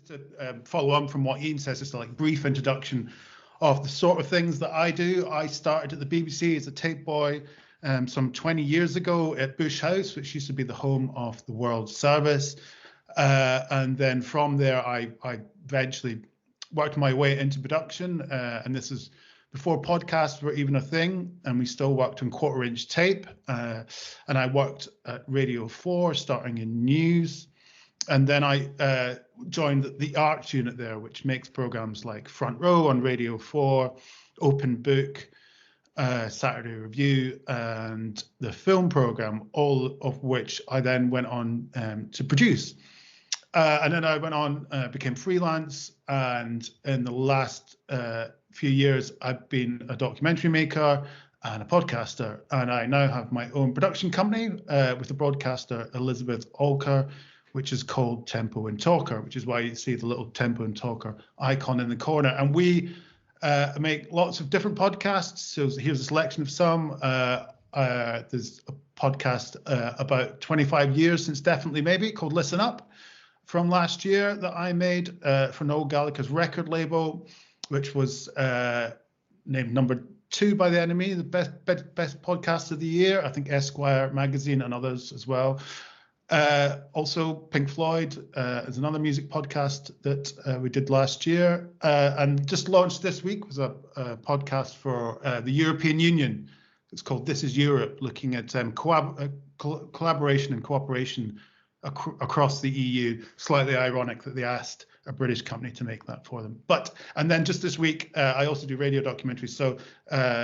just to follow on from what Ian says, just a brief introduction of the sort of things that I do. I started at the BBC as a tape boy some 20 years ago at Bush House, which used to be the home of the World Service. And then from there, I eventually worked my way into production. And this is before podcasts were even a thing, and we still worked on quarter-inch tape. And I worked at Radio 4, starting in news. And then I joined the arts unit there, which makes programs like Front Row on Radio 4, Open Book, Saturday Review, and the film program, all of which I then went on to produce. And then I went on, became freelance, and in the last few years, I've been a documentary maker and a podcaster, and I now have my own production company with the broadcaster Elizabeth Alker, which is called Tempo and Talker, which is why you see the little Tempo and Talker icon in the corner. And we make lots of different podcasts. So here's a selection of some. There's a podcast about 25 years since Definitely Maybe called Listen Up from last year that I made for Noel Gallagher's record label, which was named number 2 by the Enemy, the best podcast of the year. I think Esquire magazine and others as well. Also, Pink Floyd is another music podcast that we did last year, and just launched this week was a podcast for the European Union. It's called This Is Europe, looking at collaboration and cooperation across the EU. Slightly ironic that they asked a British company to make that for them. And then just this week, I also do radio documentaries, so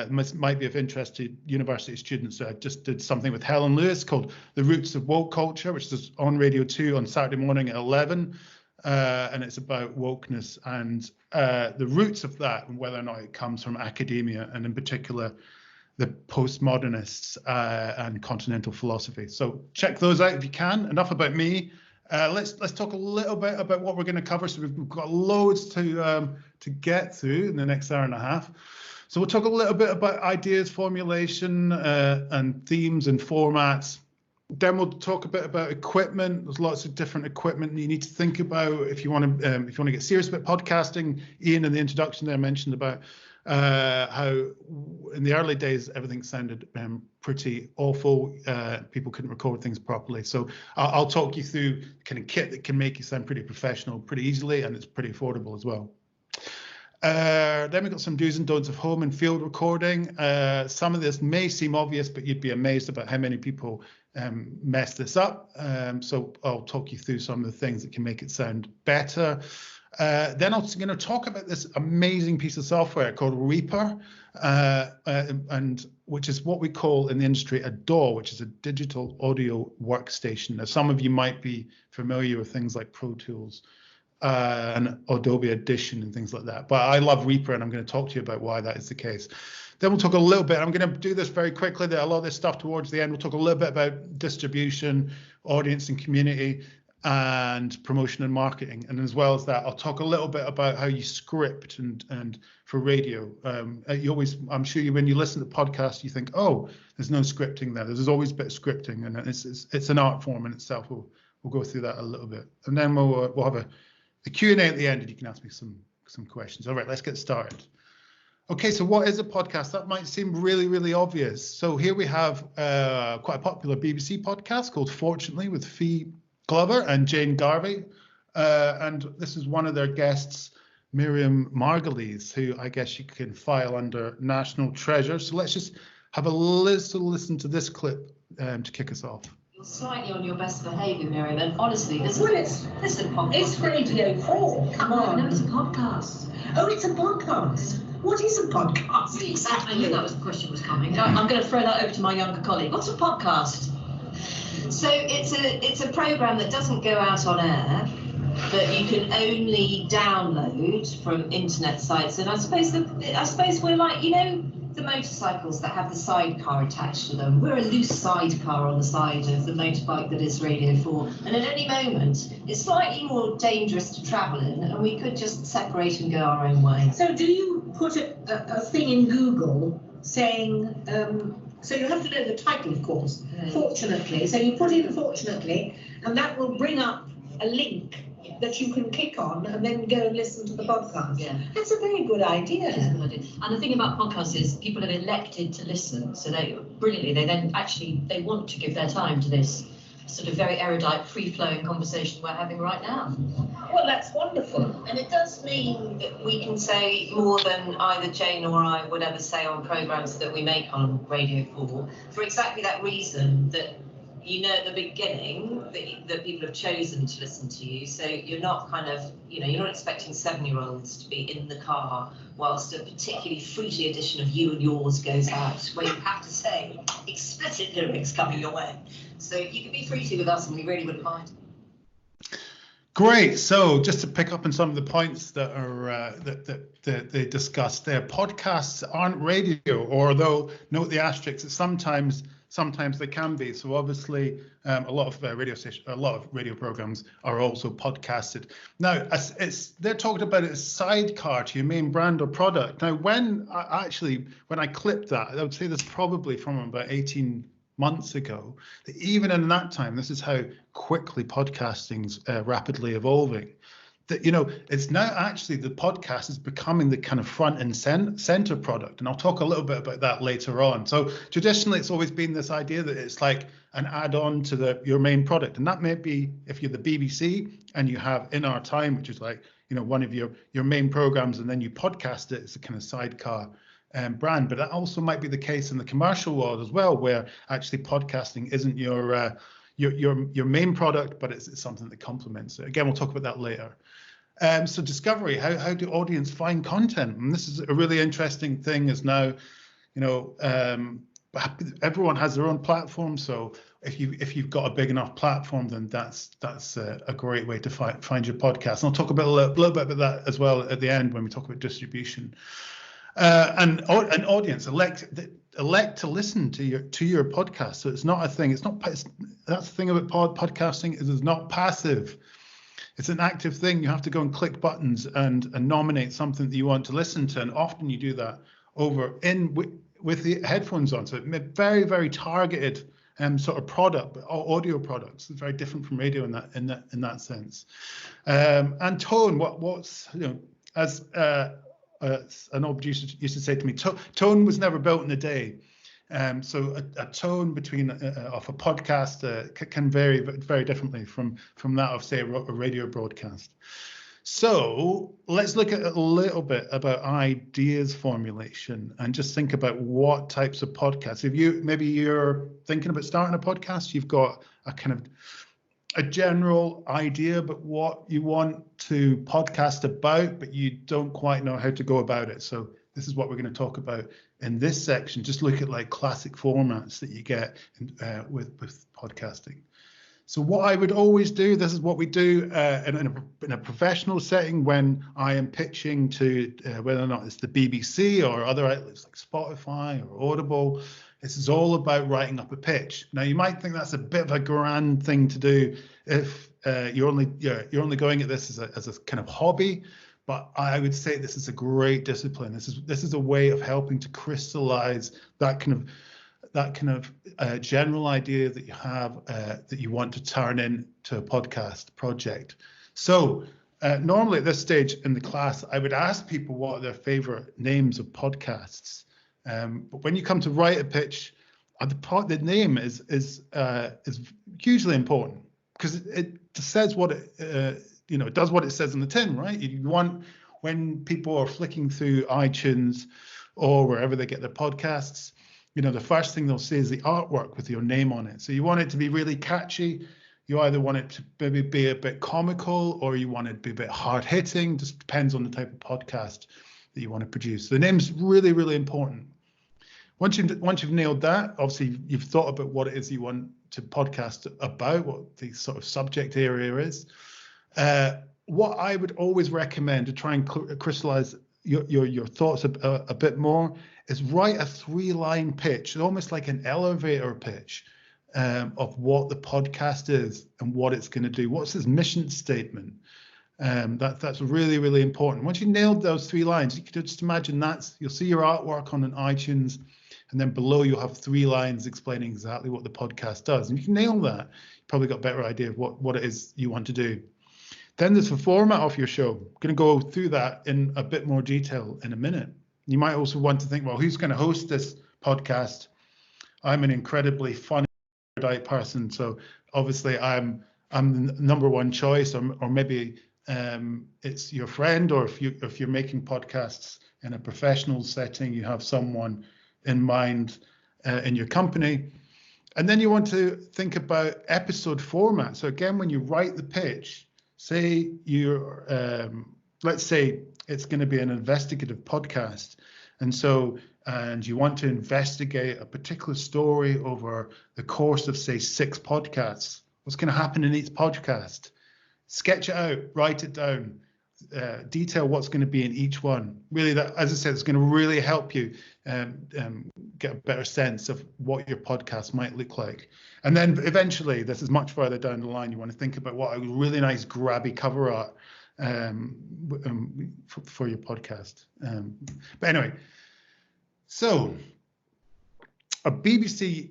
might be of interest to university students. I just did something with Helen Lewis called The Roots of Woke Culture, which is on Radio 2 on Saturday morning at 11. And it's about wokeness and the roots of that, and whether or not it comes from academia, and in particular, the postmodernists and continental philosophy. So check those out if you can. Enough about me. Let's talk a little bit about what we're going to cover. So we've got loads to get through in the next hour and a half. So we'll talk a little bit about ideas, formulation, and themes and formats. Then we'll talk a bit about equipment. There's lots of different equipment you need to think about if you want to get serious about podcasting. Ian, in the introduction there, mentioned about how in the early days everything sounded pretty awful. People couldn't record things properly. So I'll talk you through kind of kit that can make you sound pretty professional pretty easily, and it's pretty affordable as well. Then we've got some do's and don'ts of home and field recording. Some of this may seem obvious, but you'd be amazed about how many people mess this up. So I'll talk you through some of the things that can make it sound better. Then I'm going to talk about this amazing piece of software called Reaper, and which is what we call in the industry a DAW, which is a digital audio workstation. Now, some of you might be familiar with things like Pro Tools and Adobe Audition and things like that. But I love Reaper, and I'm going to talk to you about why that is the case. Then we'll talk a little bit. I'm going to do this very quickly. There are a lot of this stuff towards the end. We'll talk a little bit about distribution, audience and community, and promotion and marketing. And as well as that, I'll talk a little bit about how you script and for radio. I'm sure when you listen to podcasts, you think, oh, there's no scripting there. There's always a bit of scripting, and it's an art form in itself. We'll go through that a little bit, and then we'll have a Q&A at the end, and you can ask me some questions. All right, let's get started. Okay, so what is a podcast? That might seem really, really obvious. So here we have quite a popular BBC podcast called Fortunately with Fee Glover and Jane Garvey. And this is one of their guests, Miriam Margolyes, who I guess you can file under National Treasure. So let's just have a listen to this clip to kick us off. You're slightly on your best behaviour, Miriam, and honestly, this is a podcast. It's Radio 4. Come on. No, it's a podcast. Oh, it's a podcast. What is a podcast? Exactly. I knew that was the question was coming. I'm going to throw that over to my younger colleague. What's a podcast? So it's a programme that doesn't go out on air, that you can only download from internet sites. And I suppose we're like, the motorcycles that have the sidecar attached to them. We're a loose sidecar on the side of the motorbike that is Radio 4. And at any moment, it's slightly more dangerous to travel in, and we could just separate and go our own way. So do you put a thing in Google saying, so you have to know the title, of course, Fortunately. So you put in Fortunately, and that will bring up a link that you can click on and then go and listen to the podcast. Yeah. That's a very good idea. It is a good idea. And the thing about podcasts is people have elected to listen, so they want to give their time to this sort of very erudite, free-flowing conversation we're having right now. Well, that's wonderful. And it does mean that we can say more than either Jane or I would ever say on programmes that we make on Radio 4, for exactly that reason, that you know at the beginning that people have chosen to listen to you, so you're not kind of, you're not expecting 7-year-olds to be in the car whilst a particularly fruity edition of You and Yours goes out, where you have to say explicit lyrics coming your way. So you can be fruity with us and we really wouldn't mind. Great. So just to pick up on some of the points that are that they discussed there, podcasts aren't radio, although note the asterisk that sometimes they can be. So obviously, a lot of radio programs are also podcasted. Now, they're talking about it as sidecar to your main brand or product. Now, when I clipped that, I would say this probably from about 18 months ago, that even in that time, this is how quickly podcasting's rapidly evolving. That, it's now actually the podcast is becoming the kind of front and center product. And I'll talk a little bit about that later on. So traditionally, it's always been this idea that it's like an add-on to your main product. And that may be if you're the BBC and you have In Our Time, which is like, one of your main programs, and then you podcast it. It's a kind of sidecar brand. But that also might be the case in the commercial world as well, where actually podcasting isn't your main product, but it's something that complements it. Again, we'll talk about that later. So discovery, how do audience find content? And this is a really interesting thing is now, everyone has their own platform. So if you've got a big enough platform, then that's a great way to find your podcast. And I'll talk about a little bit about that as well at the end when we talk about distribution. And an audience elect to listen to your podcast. So it's not a thing. That's the thing about podcasting is it's not passive. It's an active thing. You have to go and click buttons and nominate something that you want to listen to, and often you do that with the headphones on. So it's very, very targeted sort of product, audio products. It's very different from radio in that sense. And tone. What's as an old producer used to say to me, tone was never built in a day. So a tone of a podcast can vary very differently from that of, say, a radio broadcast. So let's look at a little bit about ideas formulation and just think about what types of podcasts. If you're thinking about starting a podcast, you've got a kind of a general idea about what you want to podcast about, but you don't quite know how to go about it. So this is what we're going to talk about in this section. Just look at like classic formats that you get with podcasting. So what I would always do, this is what we do in a professional setting when I am pitching to whether or not it's the BBC or other outlets like Spotify or Audible. This is all about writing up a pitch. Now, you might think that's a bit of a grand thing to do if you're only going at this as a kind of hobby, but I would say this is a great discipline. This is a way of helping to crystallize that kind of general idea that you have that you want to turn into a podcast project. So normally at this stage in the class, I would ask people what are their favorite names of podcasts. But when you come to write a pitch, the name is hugely important because it says what it does what it says on the tin, right? You want, when people are flicking through iTunes or wherever they get their podcasts, the first thing they'll see is the artwork with your name on it. So you want it to be really catchy. You either want it to maybe be a bit comical or you want it to be a bit hard hitting. Just depends on the type of podcast that you want to produce. The name's really, really important. Once you've nailed that, obviously you've thought about what it is you want to podcast about, what the sort of subject area is. What I would always recommend to try and crystallize your thoughts a bit more is write a 3-line pitch, almost like an elevator pitch of what the podcast is and what it's going to do. What's its mission statement? That's really, really important. Once you nailed those 3 lines, you could just imagine you'll see your artwork on an iTunes, and then below you'll have 3 lines explaining exactly what the podcast does. And if you nail that, you probably got a better idea of what it is you want to do. Then there's the format of your show. I'm going to go through that in a bit more detail in a minute. You might also want to think, well, who's going to host this podcast? I'm an incredibly funny person, so obviously I'm the number one choice, or maybe it's your friend, or if you're making podcasts in a professional setting, you have someone in mind in your company. And then you want to think about episode format. So again, when you write the pitch, say let's say it's going to be an investigative podcast, and you want to investigate a particular story over the course of, say, 6 podcasts. What's going to happen in each podcast? Sketch it out, write it down, detail what's going to be in each one. Really, that, as I said, it's going to really help you get a better sense of what your podcast might look like. And then eventually, this is much further down the line, you want to think about what a really nice grabby cover art for your podcast. But anyway, so a BBC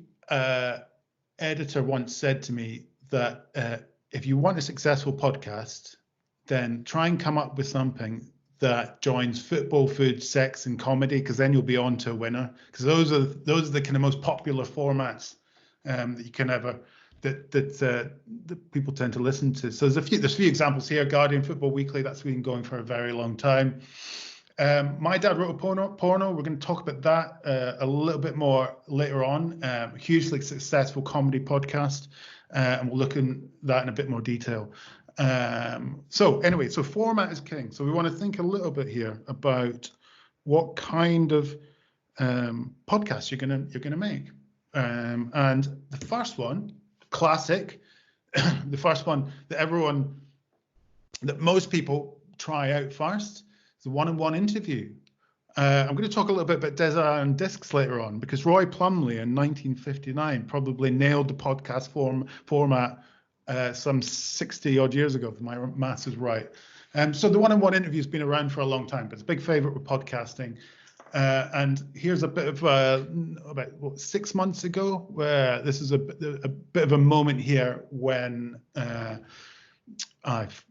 editor once said to me that if you want a successful podcast, then try and come up with something that joins football, food, sex, and comedy, because then you'll be on to a winner. Because those are the kind of most popular formats that you can ever that people tend to listen to. So there's a few examples here. Guardian Football Weekly, that's been going for a very long time. My Dad Wrote a Porno. We're going to talk about that a little bit more later on. Hugely successful comedy podcast, and we'll look at that in a bit more detail. So anyway, so format is king. So we want to think a little bit here about what kind of podcast you're gonna make. And the first one, classic, the first one that most people try out first, is a one-on-one interview. I'm going to talk a little bit about Desert and Discs later on, because Roy Plumley in 1959 probably nailed the podcast format some 60 odd years ago, if my maths is right. So the one-on-one interview has been around for a long time, but it's a big favorite with podcasting. And here's a bit of about 6 months ago, where this is a bit of a moment here when I've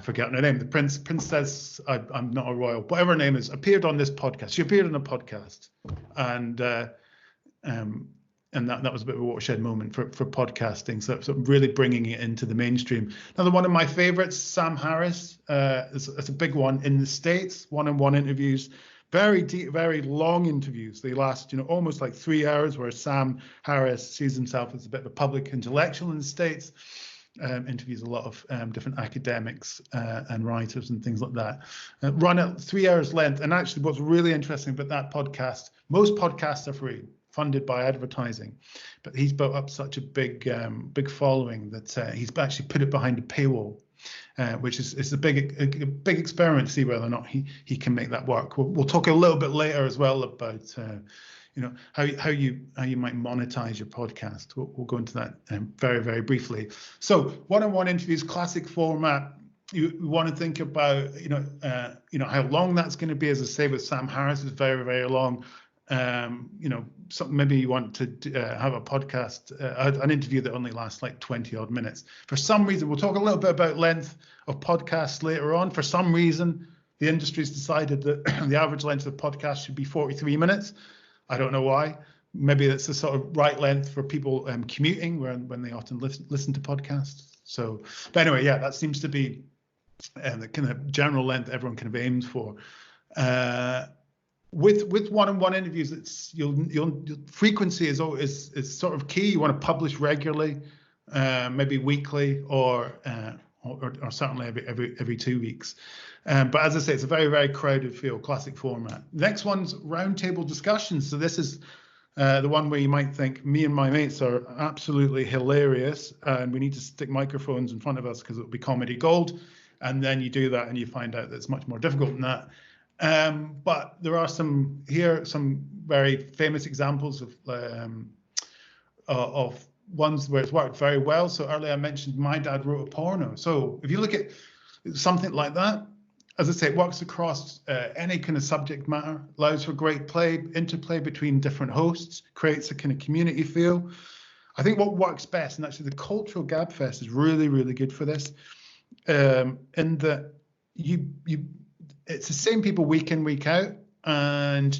forgotten her name. The princess, I'm not a royal, whatever her name is, appeared on this podcast. She appeared on a podcast, and that was a bit of a watershed moment for podcasting. So really bringing it into the mainstream. Another one of my favorites, Sam Harris. It's a big one in the States. One-on-one interviews, very deep, very long interviews. They last, almost like 3 hours. Where Sam Harris sees himself as a bit of a public intellectual in the States. Interviews a lot of different academics and writers and things like that. Run at 3 hours length. And actually, what's really interesting about that podcast, most podcasts are free, funded by advertising, but he's built up such a big following that he's actually put it behind a paywall, which is a big experiment to see whether or not he can make that work. We'll talk a little bit later as well about how you might monetize your podcast. We'll go into that very, very briefly. So one-on-one interviews, classic format. You want to think about how long that's going to be. As I say, with Sam Harris, is very, very long. Maybe you want to have a podcast, an interview that only lasts like 20 odd minutes. For some reason, we'll talk a little bit about length of podcasts later on. For some reason, the industry's decided that the average length of podcast should be 43 minutes. I don't know why. Maybe it's the sort of right length for people commuting when they often listen to podcasts. So, but anyway, yeah, that seems to be the kind of general length everyone kind of aims for. With one-on-one interviews, it's frequency is sort of key. You want to publish regularly, maybe weekly, or certainly every 2 weeks. But as I say, it's a very, very crowded field, classic format. Next one's roundtable discussions. So this is the one where you might think me and my mates are absolutely hilarious, and we need to stick microphones in front of us because it'll be comedy gold. And then you do that, and you find out that it's much more difficult than that. But there are some very famous examples of ones where it's worked very well. So earlier I mentioned My Dad Wrote a Porno. So if you look at something like that, as I say, it works across any kind of subject matter, allows for great interplay between different hosts, creates a kind of community feel. I think what works best, and actually the Cultural Gabfest is really, really good for this, in that it's the same people week in, week out, and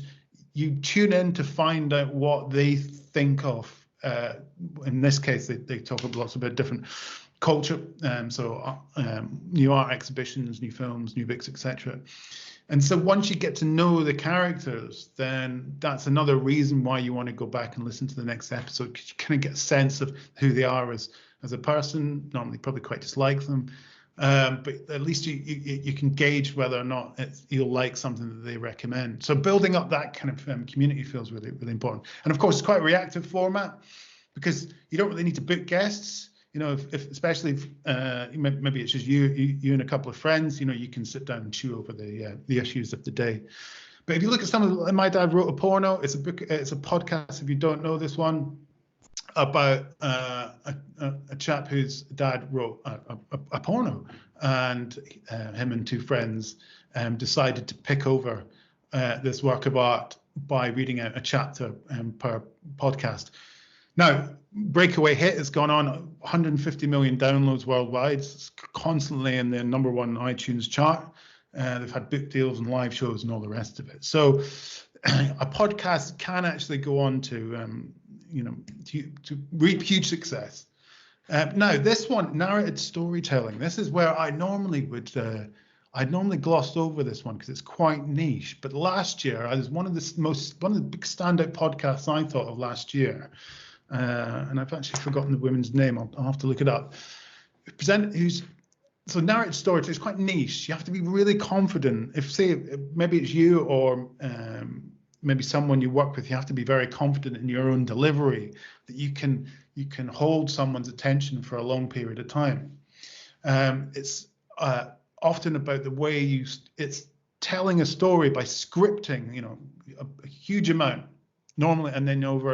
you tune in to find out what they think of. In this case, they talk about lots about different culture, new art exhibitions, new films, new books, etc. And so once you get to know the characters, then that's another reason why you want to go back and listen to the next episode, because you kind of get a sense of who they are as a person. Normally, probably quite dislike them, but at least you can gauge whether or not you'll like something that they recommend. So building up that kind of community feels really, really important. And of course, it's quite a reactive format because you don't really need to book guests. You know, especially if maybe it's just you and a couple of friends, you know, you can sit down and chew over the issues of the day. But if you look at some of My Dad Wrote a Porno, it's a podcast, if you don't know this one, about a chap whose dad wrote a porno, and him and two friends decided to pick over this work of art by reading out a chapter per podcast. Now, breakaway hit has gone on 150 million downloads worldwide. It's constantly in the #1 iTunes chart. They've had book deals and live shows and all the rest of it. So a podcast can actually go on to reap huge success. Now, this one, narrated storytelling. This is where I normally I'd normally glossed over this one because it's quite niche. But last year, I was one of the big standout podcasts I thought of last year. And I've actually forgotten the woman's name. I'll have to look it up. So narrative storytelling is quite niche. You have to be really confident. If, say, maybe it's you or maybe someone you work with, you have to be very confident in your own delivery, that you can hold someone's attention for a long period of time. It's often about the way it's telling a story by scripting, you know, a huge amount normally, and then over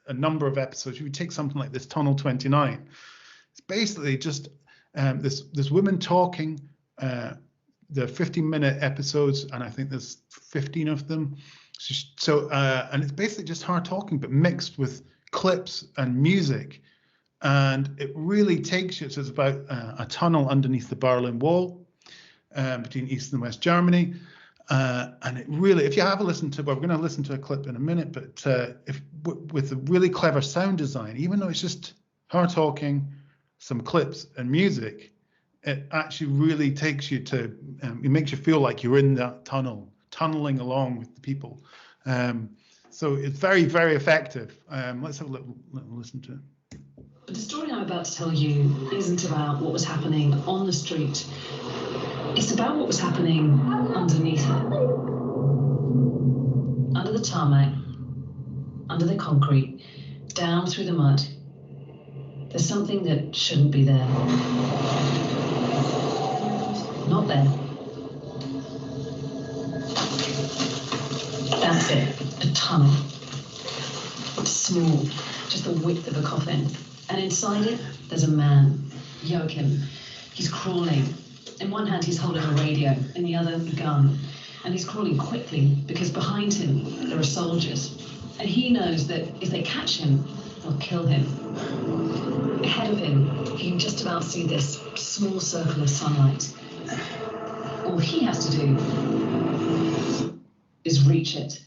a number of episodes. You would take something like this Tunnel 29. It's basically just this woman talking. They're 15-minute episodes, and I think there's 15 of them. So and it's basically just her talking, but mixed with clips and music. And it really takes you. So it's about a tunnel underneath the Berlin Wall between East and West Germany. And it really, if you have a listen to, we're going to listen to a clip in a minute, but with a really clever sound design, even though it's just her talking, some clips and music, it actually really takes you to, it makes you feel like you're in that tunnel, tunneling along with the people. So it's very, very effective. Let's have a little listen to it. But the story I'm about to tell you isn't about what was happening on the street. It's about what was happening underneath it. Under the tarmac, under the concrete, down through the mud. There's something that shouldn't be there. Not there. That's it, a tunnel. It's small, just the width of a coffin. And inside it, there's a man, Joachim. He's crawling. In one hand, he's holding a radio, in the other, a gun. And he's crawling quickly because behind him, there are soldiers. And he knows that if they catch him, they'll kill him. Ahead of him, he can just about see this small circle of sunlight. All he has to do is reach it.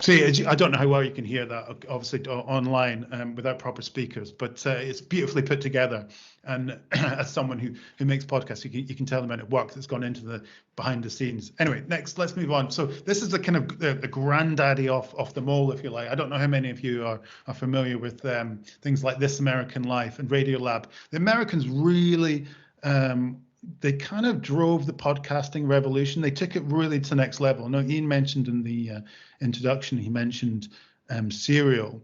See, I don't know how well you can hear that, obviously, online without proper speakers, but it's beautifully put together. And as someone who makes podcasts, you can tell the amount of work that's gone into the behind the scenes. Anyway, next, let's move on. So this is the kind of the granddaddy of them all, if you like. I don't know how many of you are familiar with things like This American Life and Radiolab. The Americans really they kind of drove the podcasting revolution. They took it really to the next level. Now, Ian mentioned in the introduction, he mentioned Serial.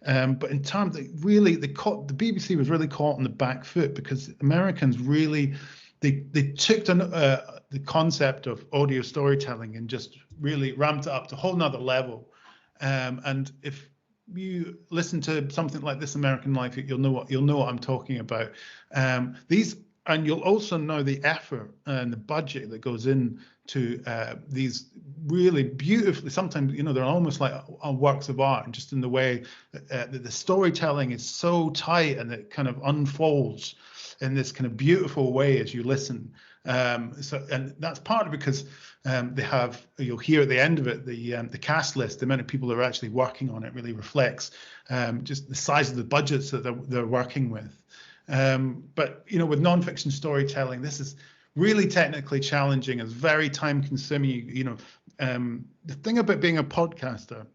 But in terms of really, the BBC was really caught on the back foot because Americans really, they took the concept of audio storytelling and just really ramped it up to a whole nother level. And if you listen to something like This American Life, you'll know what I'm talking about. These and you'll also know the effort and the budget that goes into these really beautifully, sometimes, you know, they're almost like works of art, and just in the way that the storytelling is so tight and it kind of unfolds in this kind of beautiful way as you listen. And that's partly because they have, you'll hear at the end of it, the cast list, the amount of people that are actually working on it really reflects just the size of the budgets that they're working with. But, you know, with nonfiction storytelling, this is really technically challenging. It's very time consuming. You know, the thing about being a podcaster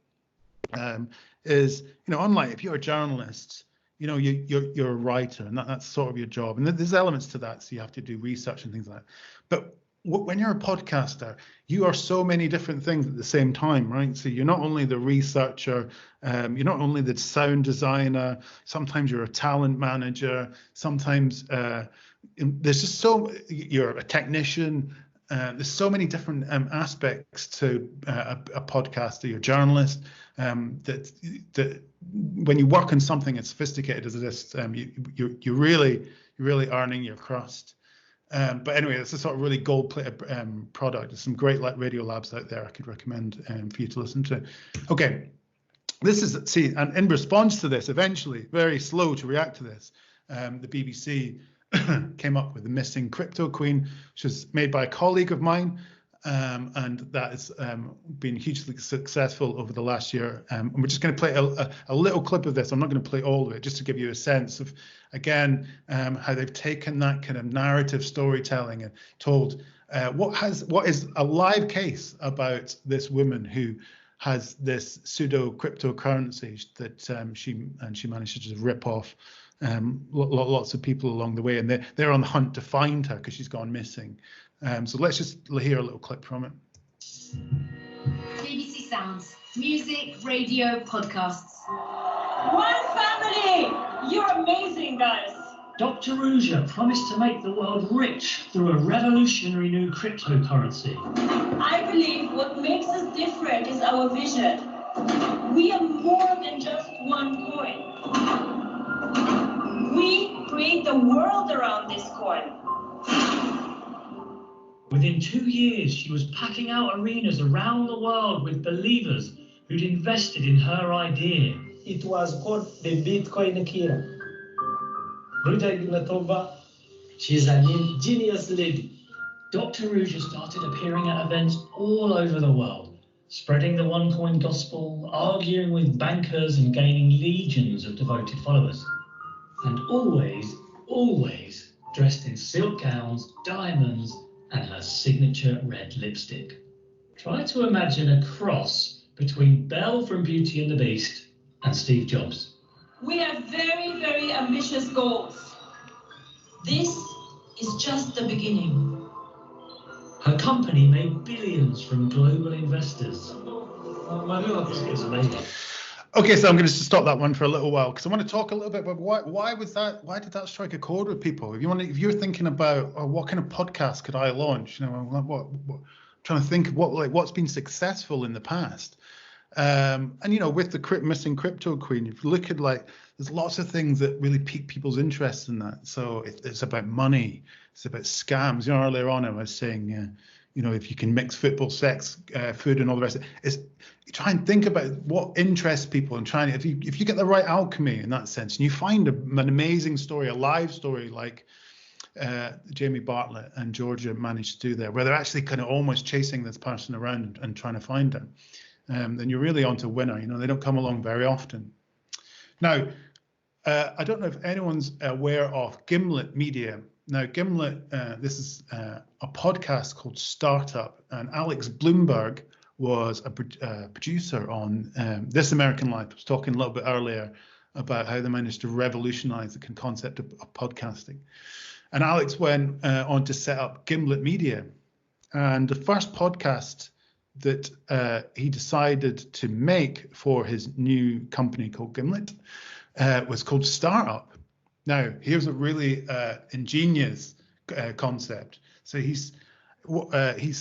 is, you know, unlike if you're a journalist, you know, you're a writer, and that's sort of your job. And there's elements to that, so you have to do research and things like that. But when you're a podcaster, you are so many different things at the same time, right? So you're not only the researcher, you're not only the sound designer, sometimes you're a talent manager, sometimes there's just you're a technician. There's so many different aspects to a podcaster. You're a journalist. That when you work on something as sophisticated as this, you're really earning your crust. But anyway, it's a sort of really gold-plated product. There's some great radio labs out there I could recommend for you to listen to. Okay, this is, see, and in response to this, eventually, very slow to react to this, the BBC came up with The Missing Crypto Queen, which was made by a colleague of mine, and that has been hugely successful over the last year. And we're just going to play a little clip of this. I'm not going to play all of it, just to give you a sense of, again, how they've taken that kind of narrative storytelling and told what is a live case about this woman who has this pseudo cryptocurrency that she managed to just rip off lots of people along the way, and they're on the hunt to find her because she's gone missing. So let's just hear a little clip from it. BBC Sounds, music, radio, podcasts. One family! You're amazing, guys. Dr. Ruja promised to make the world rich through a revolutionary new cryptocurrency. I believe what makes us different is our vision. We are more than just one coin. We create the world around this coin. Within 2 years, she was packing out arenas around the world with believers who'd invested in her idea. It was called the Bitcoin Akira. Ruja Ignatova, she's an ingenious lady. Dr. Ruja started appearing at events all over the world, spreading the one-coin gospel, arguing with bankers and gaining legions of devoted followers. And always dressed in silk gowns, diamonds, and her signature red lipstick. Try to imagine a cross between Belle from Beauty and the Beast and Steve Jobs. We have very, very ambitious goals. This is just the beginning. Her company made billions from global investors. It's amazing. Okay, so I'm going to stop that one for a little while because I want to talk a little bit about why did that strike a chord with people? If you're thinking about what kind of podcast could I launch, you know, what trying to think of what's been successful in the past, and you know, with the missing crypto queen, if you look at there's lots of things that really pique people's interest in that. So it's about money, it's about scams. You know, earlier on I was saying, you know, if you can mix football, sex, food, and all the rest of it, you try and think about what interests people, and if you get the right alchemy in that sense, and you find an amazing story, a live story like Jamie Bartlett and Georgia managed to do there, where they're actually kind of almost chasing this person around and trying to find them, then you're really onto a winner. You know, they don't come along very often. Now, I don't know if anyone's aware of Gimlet Media. Now, Gimlet, this is a podcast called Startup, and Alex Bloomberg was a producer on This American Life. I was talking a little bit earlier about how they managed to revolutionize the concept of podcasting. And Alex went on to set up Gimlet Media. And the first podcast that he decided to make for his new company called Gimlet was called Startup. Now, here's a really ingenious concept. So he's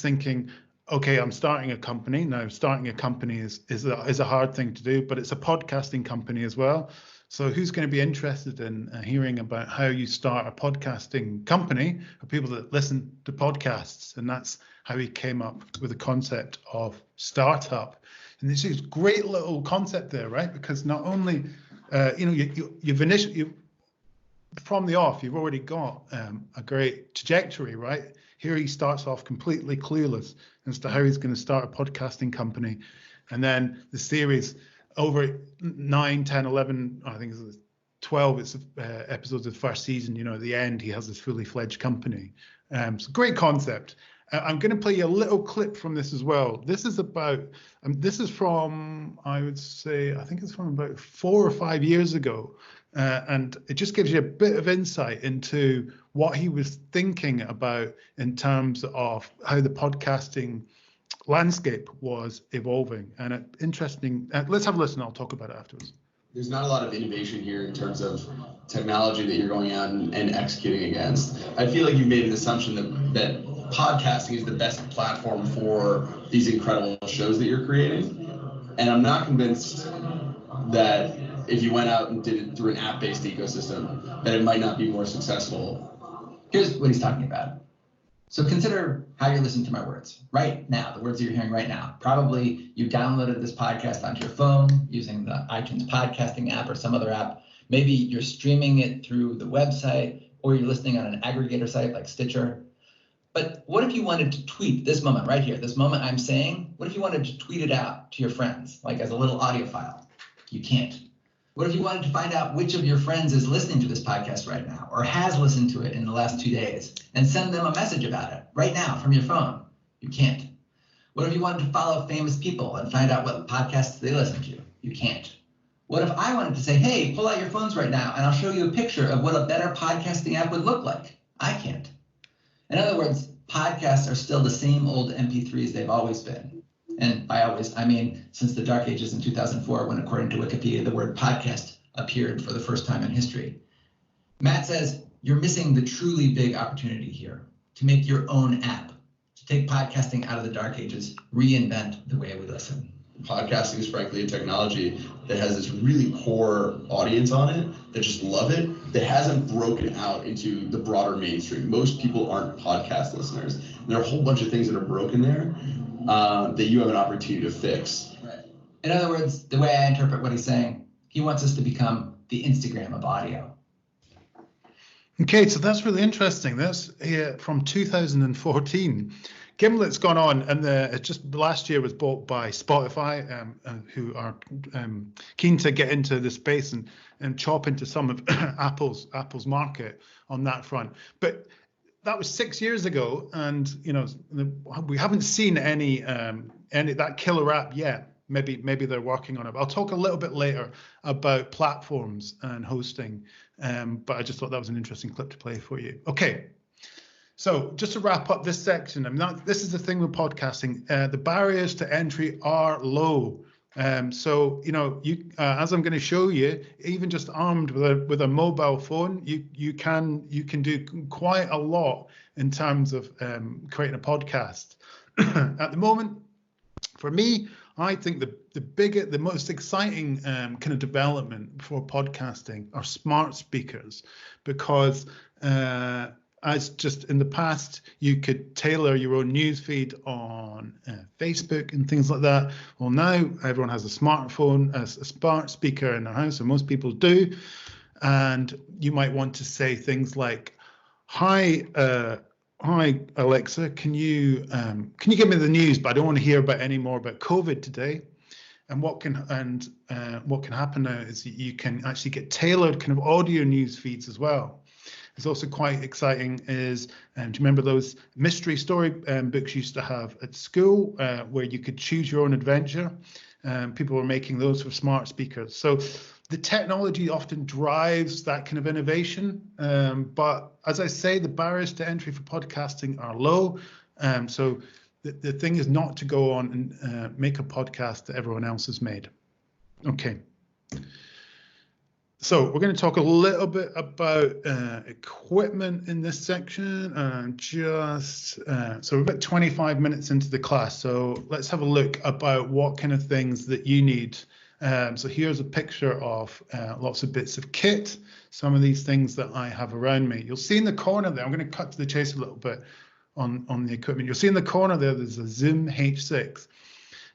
thinking, okay, I'm starting a company. Now, starting a company is a hard thing to do, but it's a podcasting company as well. So who's going to be interested in hearing about how you start a podcasting company for people that listen to podcasts? And that's how he came up with the concept of startup. And this is a great little concept there, right? Because not only, you've from the off, you've already got a great trajectory, right? Here he starts off completely clueless as to how he's going to start a podcasting company. And then the series over 9, 10, 11, I think it's 12 episodes of the first season, at the end, he has this fully fledged company. So great concept. I'm going to play you a little clip from this as well. This is from, I would say, I think it's from about 4 or 5 years ago. And it just gives you a bit of insight into what he was thinking about in terms of how the podcasting landscape was evolving. And interesting. Let's have a listen. I'll talk about it afterwards. There's not a lot of innovation here in terms of technology that you're going out and executing against. I feel like you've made an assumption that podcasting is the best platform for these incredible shows that you're creating. And I'm not convinced that if you went out and did it through an app-based ecosystem, that it might not be more successful. Here's what he's talking about. So consider how you're listening to my words right now, the words that you're hearing right now. Probably you downloaded this podcast onto your phone using the iTunes podcasting app or some other app. Maybe you're streaming it through the website, or you're listening on an aggregator site like Stitcher. But what if you wanted to tweet this moment right here, this moment I'm saying, what if you wanted to tweet it out to your friends, like as a little audio file? You can't. What if you wanted to find out which of your friends is listening to this podcast right now or has listened to it in the last 2 days and send them a message about it right now from your phone? You can't. What if you wanted to follow famous people and find out what podcasts they listen to? You can't. What if I wanted to say, hey, pull out your phones right now and I'll show you a picture of what a better podcasting app would look like? I can't. In other words, podcasts are still the same old MP3s they've always been. And by always, I mean since the Dark Ages in 2004, when according to Wikipedia, the word podcast appeared for the first time in history. Matt says, you're missing the truly big opportunity here to make your own app, to take podcasting out of the Dark Ages, reinvent the way we listen. Podcasting is frankly a technology that has this really core audience on it that just love it, that hasn't broken out into the broader mainstream. Most people aren't podcast listeners. And there are a whole bunch of things that are broken there that you have an opportunity to fix. Right. In other words, the way I interpret what he's saying, he wants us to become the Instagram of audio. Okay, so that's really interesting. That's from 2014. Gimlet's gone on, and it just last year was bought by Spotify, who are keen to get into the space and chop into some of Apple's market on that front. But that was 6 years ago, and we haven't seen any that killer app yet. Maybe they're working on it. But I'll talk a little bit later about platforms and hosting. But I just thought that was an interesting clip to play for you. Okay. So just to wrap up this section, this is the thing with podcasting. The barriers to entry are low. So as I'm going to show you, even just armed with a mobile phone, you can do quite a lot in terms of creating a podcast. At the moment, for me, I think the most exciting kind of development for podcasting are smart speakers, because as just in the past, you could tailor your own newsfeed on Facebook and things like that. Well, now everyone has a smartphone, a smart speaker in their house, and most people do. And you might want to say things like, "Hi, Alexa, can you give me the news? But I don't want to hear any more about COVID today." And what can happen now is that you can actually get tailored kind of audio news feeds as well. It's also quite exciting is, do you remember those mystery story books you used to have at school where you could choose your own adventure? People were making those for smart speakers. So the technology often drives that kind of innovation. But as I say, the barriers to entry for podcasting are low. So the thing is not to go on and make a podcast that everyone else has made. Okay. So we're going to talk a little bit about equipment in this section, and so we're about 25 minutes into the class. So let's have a look about what kind of things that you need So here's a picture of lots of bits of kit, some of these things that I have around me. You'll see in the corner there, I'm going to cut to the chase a little bit on the equipment. You'll see in the corner there's a Zoom H6.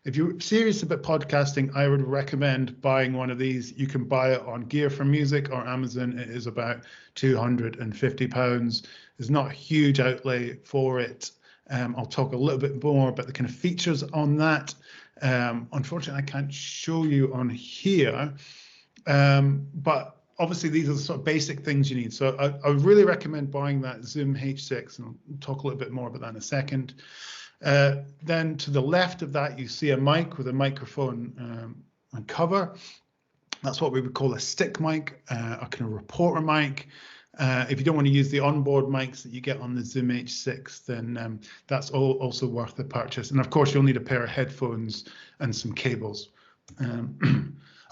If you're serious about podcasting, I would recommend buying one of these. You can buy it on Gear for Music or Amazon. It is about £250. There's not a huge outlay for it. I'll talk a little bit more about the kind of features on that. Unfortunately, I can't show you on here, but obviously these are the sort of basic things you need. So I would really recommend buying that Zoom H6, and I'll talk a little bit more about that in a second. Then to the left of that, you see a mic with a microphone and cover. That's what we would call a stick mic, a kind of reporter mic. If you don't want to use the onboard mics that you get on the Zoom H6, then that's also worth the purchase. And of course, you'll need a pair of headphones and some cables.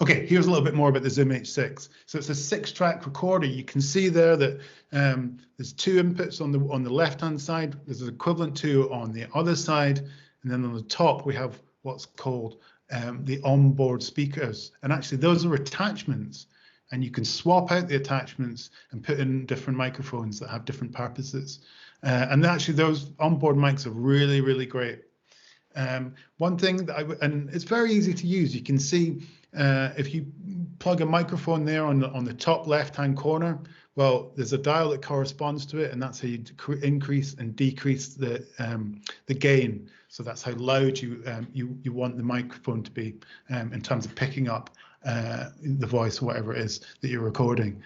Okay, here's a little bit more about the Zoom H6. So it's a 6-track recorder. You can see there that there's 2 inputs on the left-hand side. There's an equivalent to on the other side. And then on the top, we have what's called the onboard speakers. And actually, those are attachments. And you can swap out the attachments and put in different microphones that have different purposes. And actually, those onboard mics are really, really great. One thing that and it's very easy to use. You can see if you plug a microphone there on the top left-hand corner, well, there's a dial that corresponds to it, and that's how you increase and decrease the gain. So that's how loud you want the microphone to be in terms of picking up the voice or whatever it is that you're recording.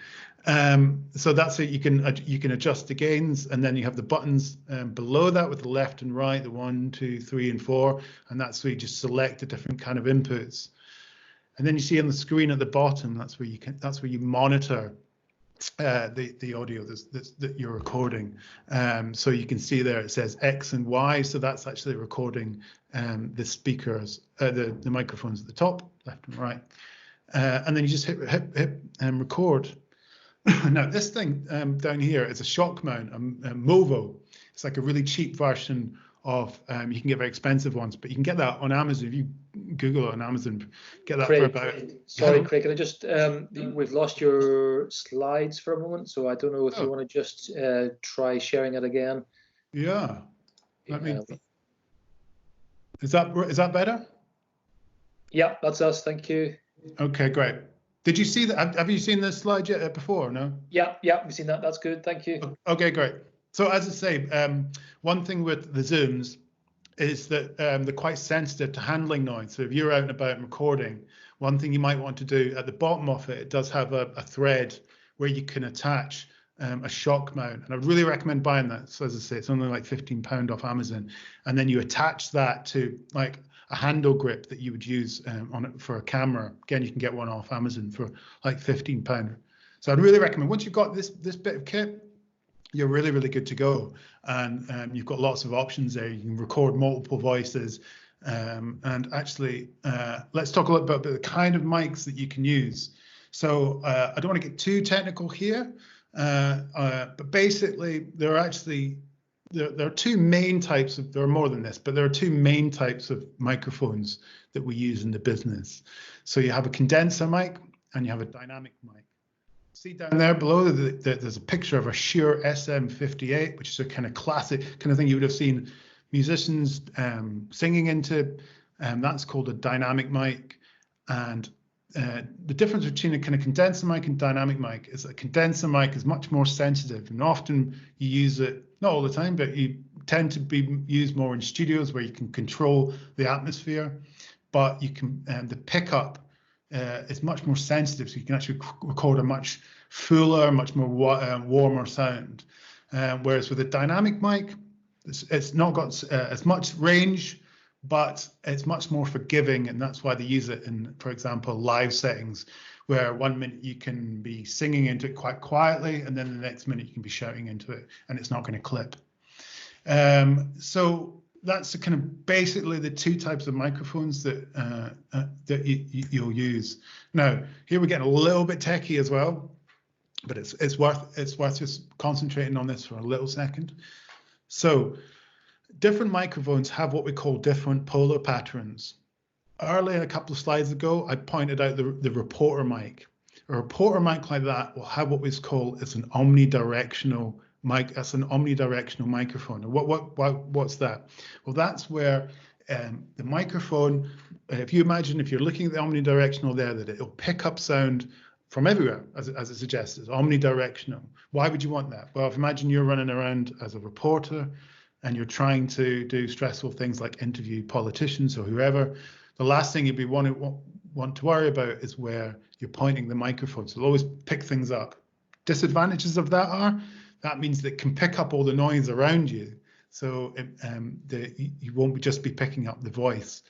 So that's how you can adjust the gains, and then you have the buttons below that with the left and right, the 1, 2, 3, and 4, and that's where you just select the different kind of inputs. And then you see on the screen at the bottom, that's where you monitor the audio that you're recording. So you can see there it says X and Y, so that's actually recording the speakers, the microphones at the top, left and right. And then you just hit and record. Now this thing down here is a shock mount, a Movo. It's like a really cheap version of, you can get very expensive ones, but you can get that on Amazon. If you Google it on Amazon, get that Craig, for about. Sorry, Craig, can I just, we've lost your slides for a moment, so I don't know if you want to just try sharing it again. Yeah. Let me. Is that better? Yeah, that's us. Thank you. Okay, great. Did you see that? Have you seen this slide yet before? No. Yeah, we've seen that. That's good. Thank you. Okay, great. So as I say, one thing with the Zooms is that they're quite sensitive to handling noise. So if you're out and about and recording, one thing you might want to do at the bottom of it, it does have a thread where you can attach a shock mount. And I really recommend buying that. So as I say, it's only like £15 off Amazon. And then you attach that to like a handle grip that you would use on it for a camera. Again, you can get one off Amazon for like £15. So I'd really recommend, once you've got this bit of kit, you're really, really good to go. And you've got lots of options there. You can record multiple voices. And actually, let's talk a little bit about the kind of mics that you can use. So I don't want to get too technical here, but basically there are 2 main types of, there are more than this, but there are 2 main types of microphones that we use in the business. So you have a condenser mic and you have a dynamic mic. See down there below, there's a picture of a Shure SM58, which is a kind of classic kind of thing you would have seen musicians singing into. That's called a dynamic mic. And the difference between a kind of condenser mic and dynamic mic is a condenser mic is much more sensitive, and often you use it, not all the time, but you tend to be used more in studios where you can control the atmosphere, but you can, the pickup is much more sensitive, so you can actually record a much fuller, much more warmer sound. Whereas with a dynamic mic, it's not got as much range, but it's much more forgiving, and that's why they use it in, for example, live settings, where 1 minute you can be singing into it quite quietly, and then the next minute you can be shouting into it, and it's not going to clip. So that's the kind of basically the 2 types of microphones that you'll use. Now, here we're getting a little bit techie as well, but it's worth just concentrating on this for a little second. So different microphones have what we call different polar patterns. earlier, a couple of slides ago, I pointed out the reporter mic. A reporter mic like that will have what is called an omnidirectional mic. That's an omnidirectional microphone. And what's that? Well, that's where the microphone, if you imagine if you're looking at the omnidirectional there, that it'll pick up sound from everywhere, as it suggests. It's omnidirectional. Why would you want that? Well, if imagine you're running around as a reporter and you're trying to do stressful things like interview politicians or whoever, the last thing you'd want to worry about is where you're pointing the microphone. So it'll always pick things up. Disadvantages of that are, that means that it can pick up all the noise around you. So you won't just be picking up the voice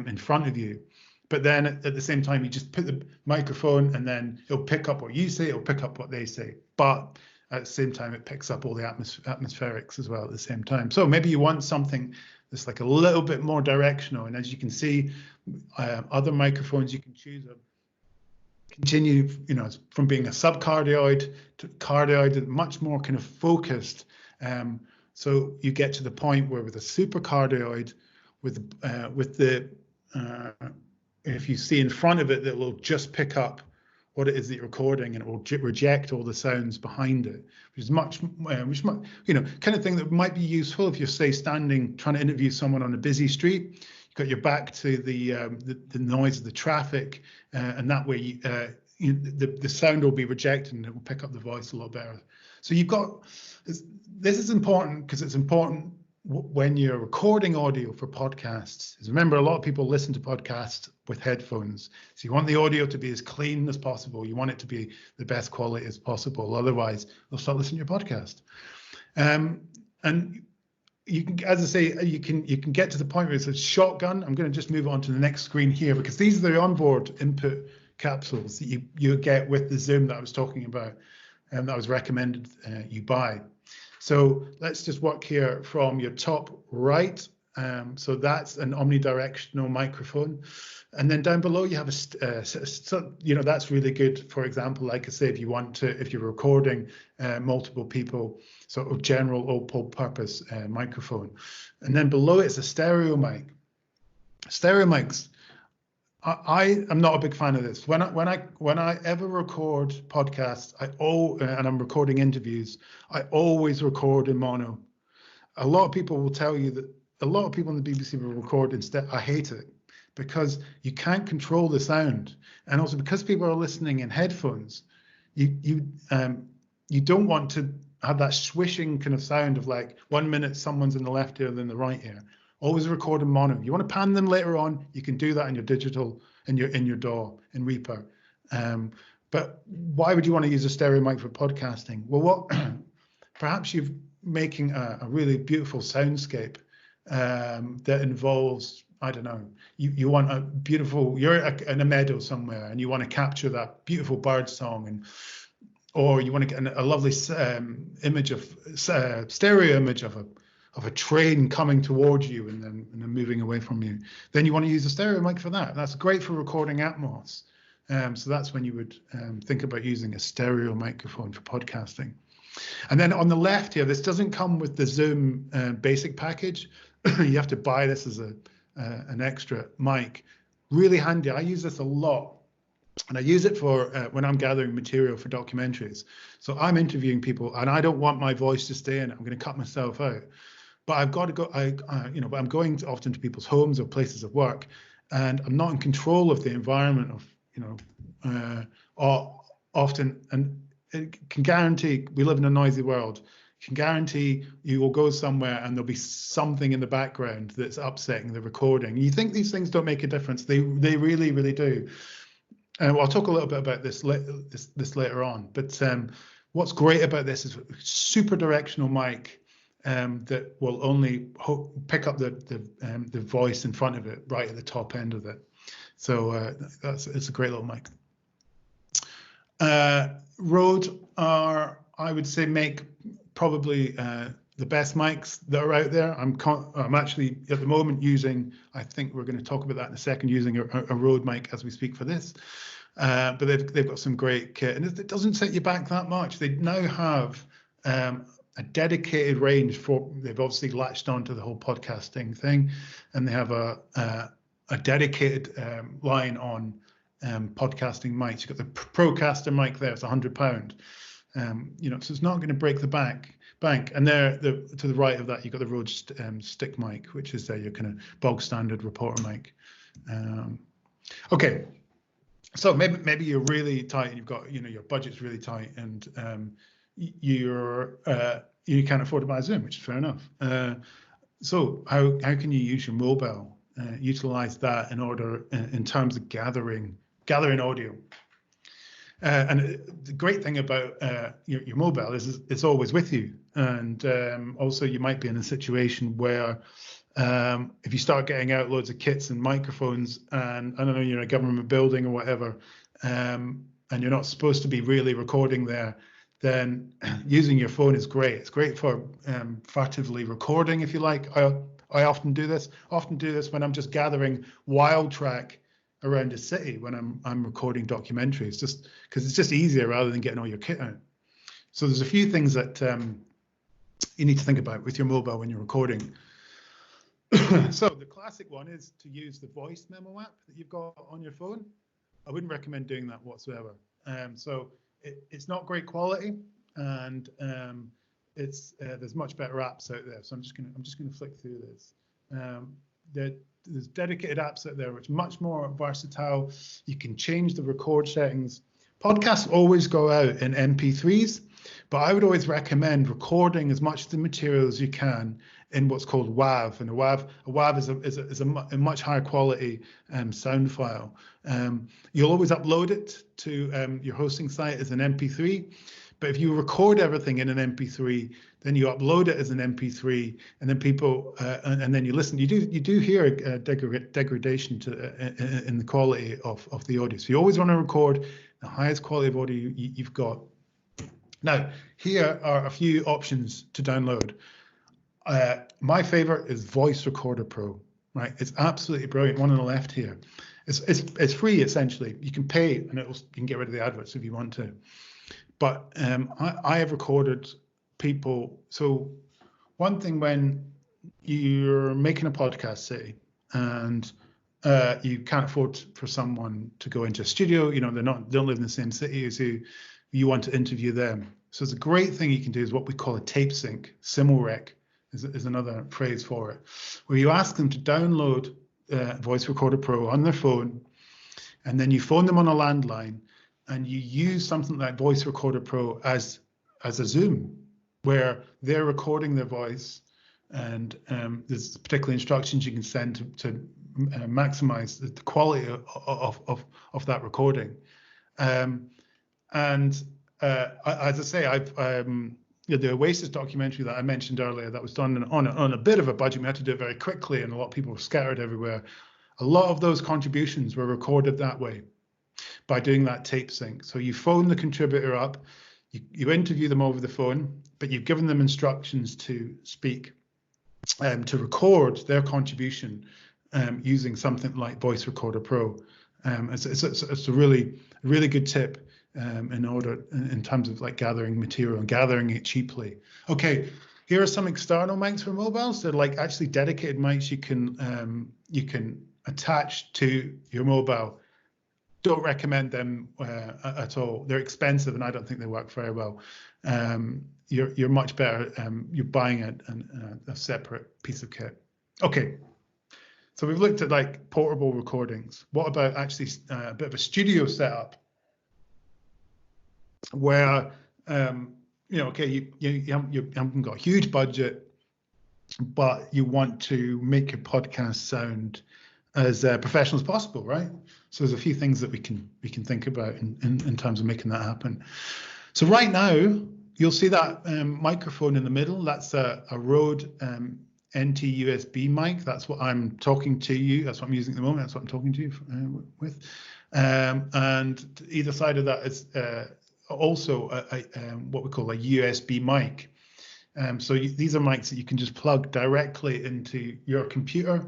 in front of you. But then at the same time, you just put the microphone and then it'll pick up what you say, it'll pick up what they say. But at the same time, it picks up all the atmospherics as well at the same time. So maybe you want something that's like a little bit more directional. And as you can see, other microphones you can choose continue, from being a subcardioid to cardioid, much more kind of focused. So you get to the point where with a supercardioid, if you see in front of it, that will just pick up what it is that you're recording, and it will reject all the sounds behind it, which is much, kind of thing that might be useful if you're, say, trying to interview someone on a busy street. You've got your back to the noise of the traffic, and that way the sound will be rejected and it will pick up the voice a lot better. So you've got this is important because it's important when you're recording audio for podcasts. Remember, a lot of people listen to podcasts with headphones. So you want the audio to be as clean as possible. You want it to be the best quality as possible. Otherwise, they'll start listening to your podcast. And you can, as I say, you can get to the point where it's a shotgun. I'm going to just move on to the next screen here, because these are the onboard input capsules that you get with the Zoom that I was talking about, and that was recommended you buy. So let's just work here from your top right. So that's an omnidirectional microphone. And then down below you have that's really good. For example, like I say, if you're recording multiple people, sort of general all-purpose microphone. And then below it's a stereo mic. Stereo mics, I am not a big fan of this. When I ever record podcasts, and I'm recording interviews, I always record in mono. A lot of people will tell you that a lot of people in the BBC will record instead. I hate it because you can't control the sound, and also because people are listening in headphones, you don't want to have that swishing kind of sound of like 1 minute someone's in the left ear and then the right ear. Always record in mono. You want to pan them later on, you can do that in your digital, in your DAW, in Reaper. But why would you want to use a stereo mic for podcasting? Well, perhaps you're making a really beautiful soundscape that involves, I don't know, you want a beautiful, you're in a meadow somewhere and you want to capture that beautiful bird song, or you want to get a lovely stereo image of a train coming towards you and then moving away from you. Then you want to use a stereo mic for that. That's great for recording Atmos. So that's when you would think about using a stereo microphone for podcasting. And then on the left here, this doesn't come with the Zoom basic package. You have to buy this as an extra mic. Really handy. I use this a lot. And I use it for when I'm gathering material for documentaries. So I'm interviewing people and I don't want my voice to stay in it. I'm going to cut myself out. But I've got to go, but I'm going often to people's homes or places of work, and I'm not in control of the environment often, and it can guarantee, we live in a noisy world, can guarantee you will go somewhere and there'll be something in the background that's upsetting the recording. You think these things don't make a difference. They really, really do. Well, I'll talk a little bit about this later on. But what's great about this is super directional mic that will only pick up the voice in front of it, right at the top end of it. So it's a great little mic. Rode are, I would say, make probably the best mics that are out there. I'm actually at the moment using, I think we're going to talk about that in a second, using a Rode mic as we speak for this. But they've got some great kit, and it doesn't set you back that much. They now have a dedicated range for, they've obviously latched onto the whole podcasting thing, and they have a a dedicated line on podcasting mics. You've got the Procaster mic there, it's £100. You know, so it's not going to break the bank. And there, to the right of that, you've got the Rode stick mic, which is your kind of bog standard reporter mic. Okay, so maybe you're really tight and you've got, you know, your budget's really tight and you can't afford to buy Zoom, which is fair enough. So how can you use your mobile, utilize that in order in terms of gathering audio? And the great thing about your mobile is it's always with you. And also you might be in a situation where if you start getting out loads of kits and microphones and I don't know, you're in a government building or whatever, and you're not supposed to be really recording there, then using your phone is great. It's great for furtively recording, if you like. I often do this when I'm just gathering wild track around a city when I'm recording documentaries, just because it's just easier rather than getting all your kit out. So there's a few things that you need to think about with your mobile when you're recording. So the classic one is to use the voice memo app that you've got on your phone. I wouldn't recommend doing that whatsoever. So it's not great quality, and there's much better apps out there. So I'm just gonna flick through this. There's dedicated apps out there which are much more versatile. You can change the record settings. Podcasts always go out in MP3s, but I would always recommend recording as much of the material as you can in what's called WAV. And a WAV is a much higher quality sound file. You'll always upload it to your hosting site as an MP3. But if you record everything in an MP3, then you upload it as an MP3, and then people and then you listen. You do hear a degradation in the quality of the audio. So you always want to record the highest quality of audio you've got. Now, here are a few options to download. My favorite is Voice Recorder Pro. Right, it's absolutely brilliant. One on the left here. It's free essentially. You can pay, and you can get rid of the adverts if you want to. But I have recorded people. So one thing when you're making a podcast, say, and you can't afford for someone to go into a studio, you know, they don't live in the same city as you want to interview them. So it's a great thing you can do is what we call a tape sync. Simulrec is another phrase for it, where you ask them to download Voice Recorder Pro on their phone, and then you phone them on a landline, and you use something like Voice Recorder Pro as a Zoom, where they're recording their voice, and there's particular instructions you can send to maximize the quality of that recording. As I say, the Oasis documentary that I mentioned earlier, that was done on a bit of a budget. We had to do it very quickly, and a lot of people were scattered everywhere. A lot of those contributions were recorded that way, by doing that tape sync. So you phone the contributor up, you interview them over the phone, but you've given them instructions to speak, to record their contribution using something like Voice Recorder Pro. It's a really good tip in terms of like gathering material and gathering it cheaply. Okay, here are some external mics for mobiles. They're like actually dedicated mics you can attach to your mobile. Don't recommend them at all. They're expensive, and I don't think they work very well. You're much better. You're buying a separate piece of kit. Okay, so we've looked at like portable recordings. What about actually a bit of a studio setup, where okay, you haven't got a huge budget, but you want to make your podcast sound as professional as possible, right? So there's a few things that we can think about in terms of making that happen. So right now, you'll see that microphone in the middle. That's a Rode NT USB mic. That's what I'm talking to you. That's what I'm using at the moment. That's what I'm talking to you with. And either side of that is also what we call a USB mic. So these are mics that you can just plug directly into your computer.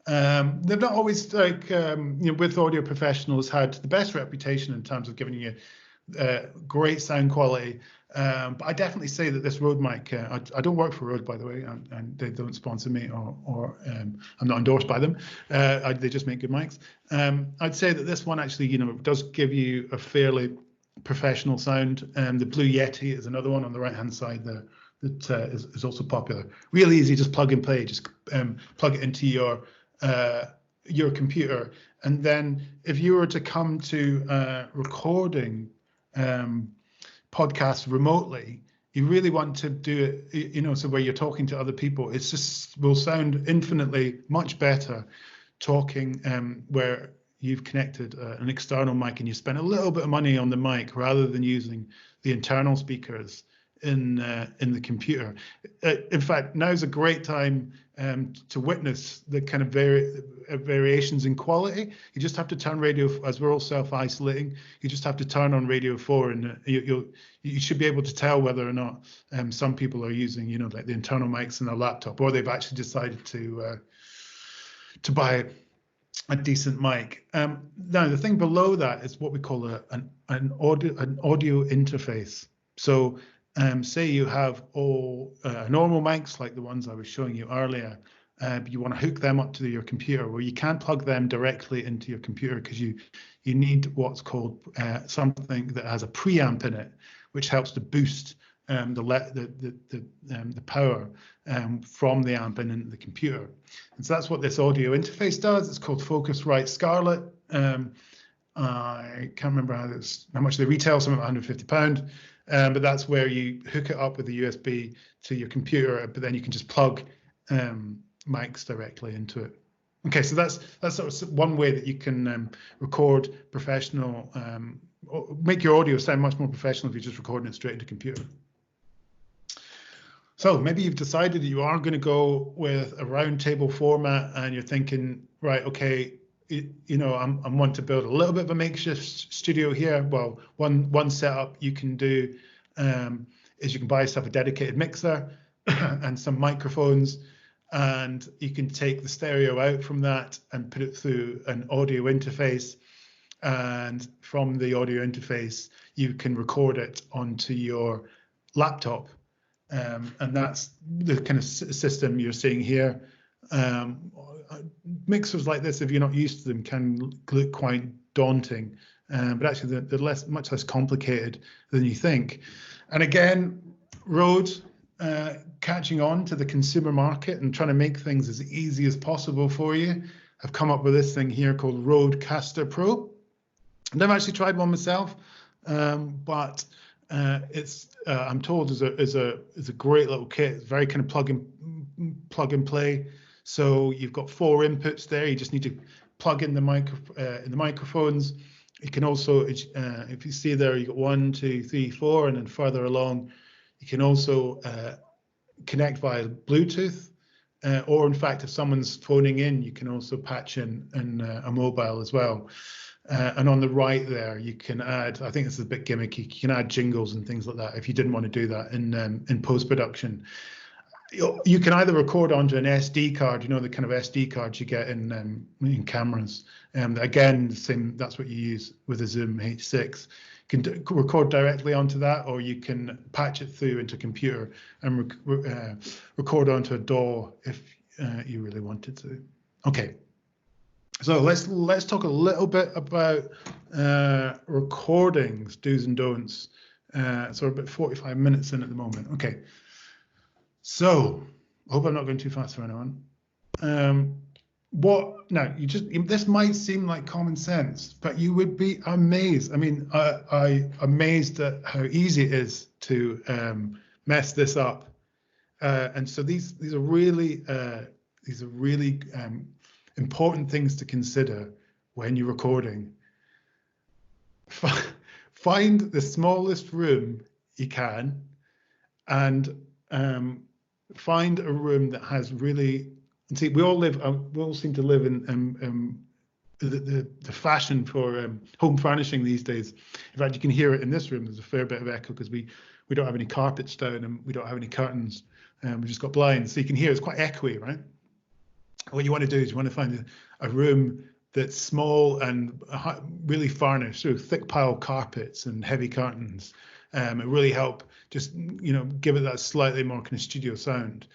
They've not always, like with audio professionals, had the best reputation in terms of giving you great sound quality. But I definitely say that this Rode mic, I don't work for Rode, by the way, and they don't sponsor me, or I'm not endorsed by them. They just make good mics. I'd say that this one actually, does give you a fairly professional sound. The Blue Yeti is another one on the right-hand side there that is also popular. Really easy, just plug and play. Just plug it into your computer, and then if you were to come to recording podcasts remotely, you really want to do it, so where you're talking to other people, it's just will sound infinitely much better talking where you've connected an external mic and you spend a little bit of money on the mic rather than using the internal speakers in the computer. In fact, now's a great time to witness the kind of variations in quality. You just have to turn radio, as we're all self-isolating, you just have to turn on Radio 4, and you should be able to tell whether or not some people are using, like the internal mics in their laptop, or they've actually decided to buy a decent mic. Now, the thing below that is what we call an audio interface. So say you have all normal mics like the ones I was showing you earlier, but you want to hook them up to your computer. Well, you can't plug them directly into your computer because you need what's called something that has a preamp in it, which helps to boost the power from the amp and into the computer. And so that's what this audio interface does. It's called Focusrite Scarlett. I can't remember how much they retail, something like £150. But that's where you hook it up with the USB to your computer, but then you can just plug mics directly into it. Okay, so that's sort of one way that you can record professional, make your audio sound much more professional if you're just recording it straight into a computer. So maybe you've decided that you are going to go with a roundtable format, and you're thinking, right, okay, I want to build a little bit of a makeshift studio here. Well, one setup you can do is you can buy yourself a dedicated mixer and some microphones, and you can take the stereo out from that and put it through an audio interface, and from the audio interface you can record it onto your laptop, and that's the kind of system you're seeing here. Mixers like this, if you're not used to them, can look quite daunting, but actually they're much less complicated than you think. And again, Rode catching on to the consumer market and trying to make things as easy as possible for you. I've come up with this thing here called RØDECaster Pro. I've never actually tried one myself, but it's I'm told is a great little kit. It's very kind of plug and play. So you've got 4 inputs there. You just need to plug in the microphones. You can also, if you see there, you got 1, 2, 3, 4, and then further along, you can also connect via Bluetooth, or in fact, if someone's phoning in, you can also patch in a mobile as well. And on the right there, you can add, I think this is a bit gimmicky, you can add jingles and things like that if you didn't want to do that in post-production. You can either record onto an SD card, the kind of SD cards you get in cameras. Again, the same, that's what you use with a Zoom H6. You can record directly onto that, or you can patch it through into a computer and record onto a DAW if you really wanted to. Okay, so let's talk a little bit about recordings, do's and don'ts. So we're about 45 minutes in at the moment. Okay. So, I hope I'm not going too fast for anyone. This might seem like common sense, but you would be amazed. I mean, I'm amazed at how easy it is to mess this up. And so these are really important things to consider when you're recording. Find the smallest room you can, and find a room that has really. See, we all seem to live in the fashion for home furnishing these days. In fact, you can hear it in this room. There's a fair bit of echo because we don't have any carpets down and we don't have any curtains. We've just got blinds, so you can hear it's quite echoey, right? What you want to do is you want to find a room that's small and really furnished, through thick pile carpets and heavy curtains. It really help just, give it that slightly more kind of studio sound.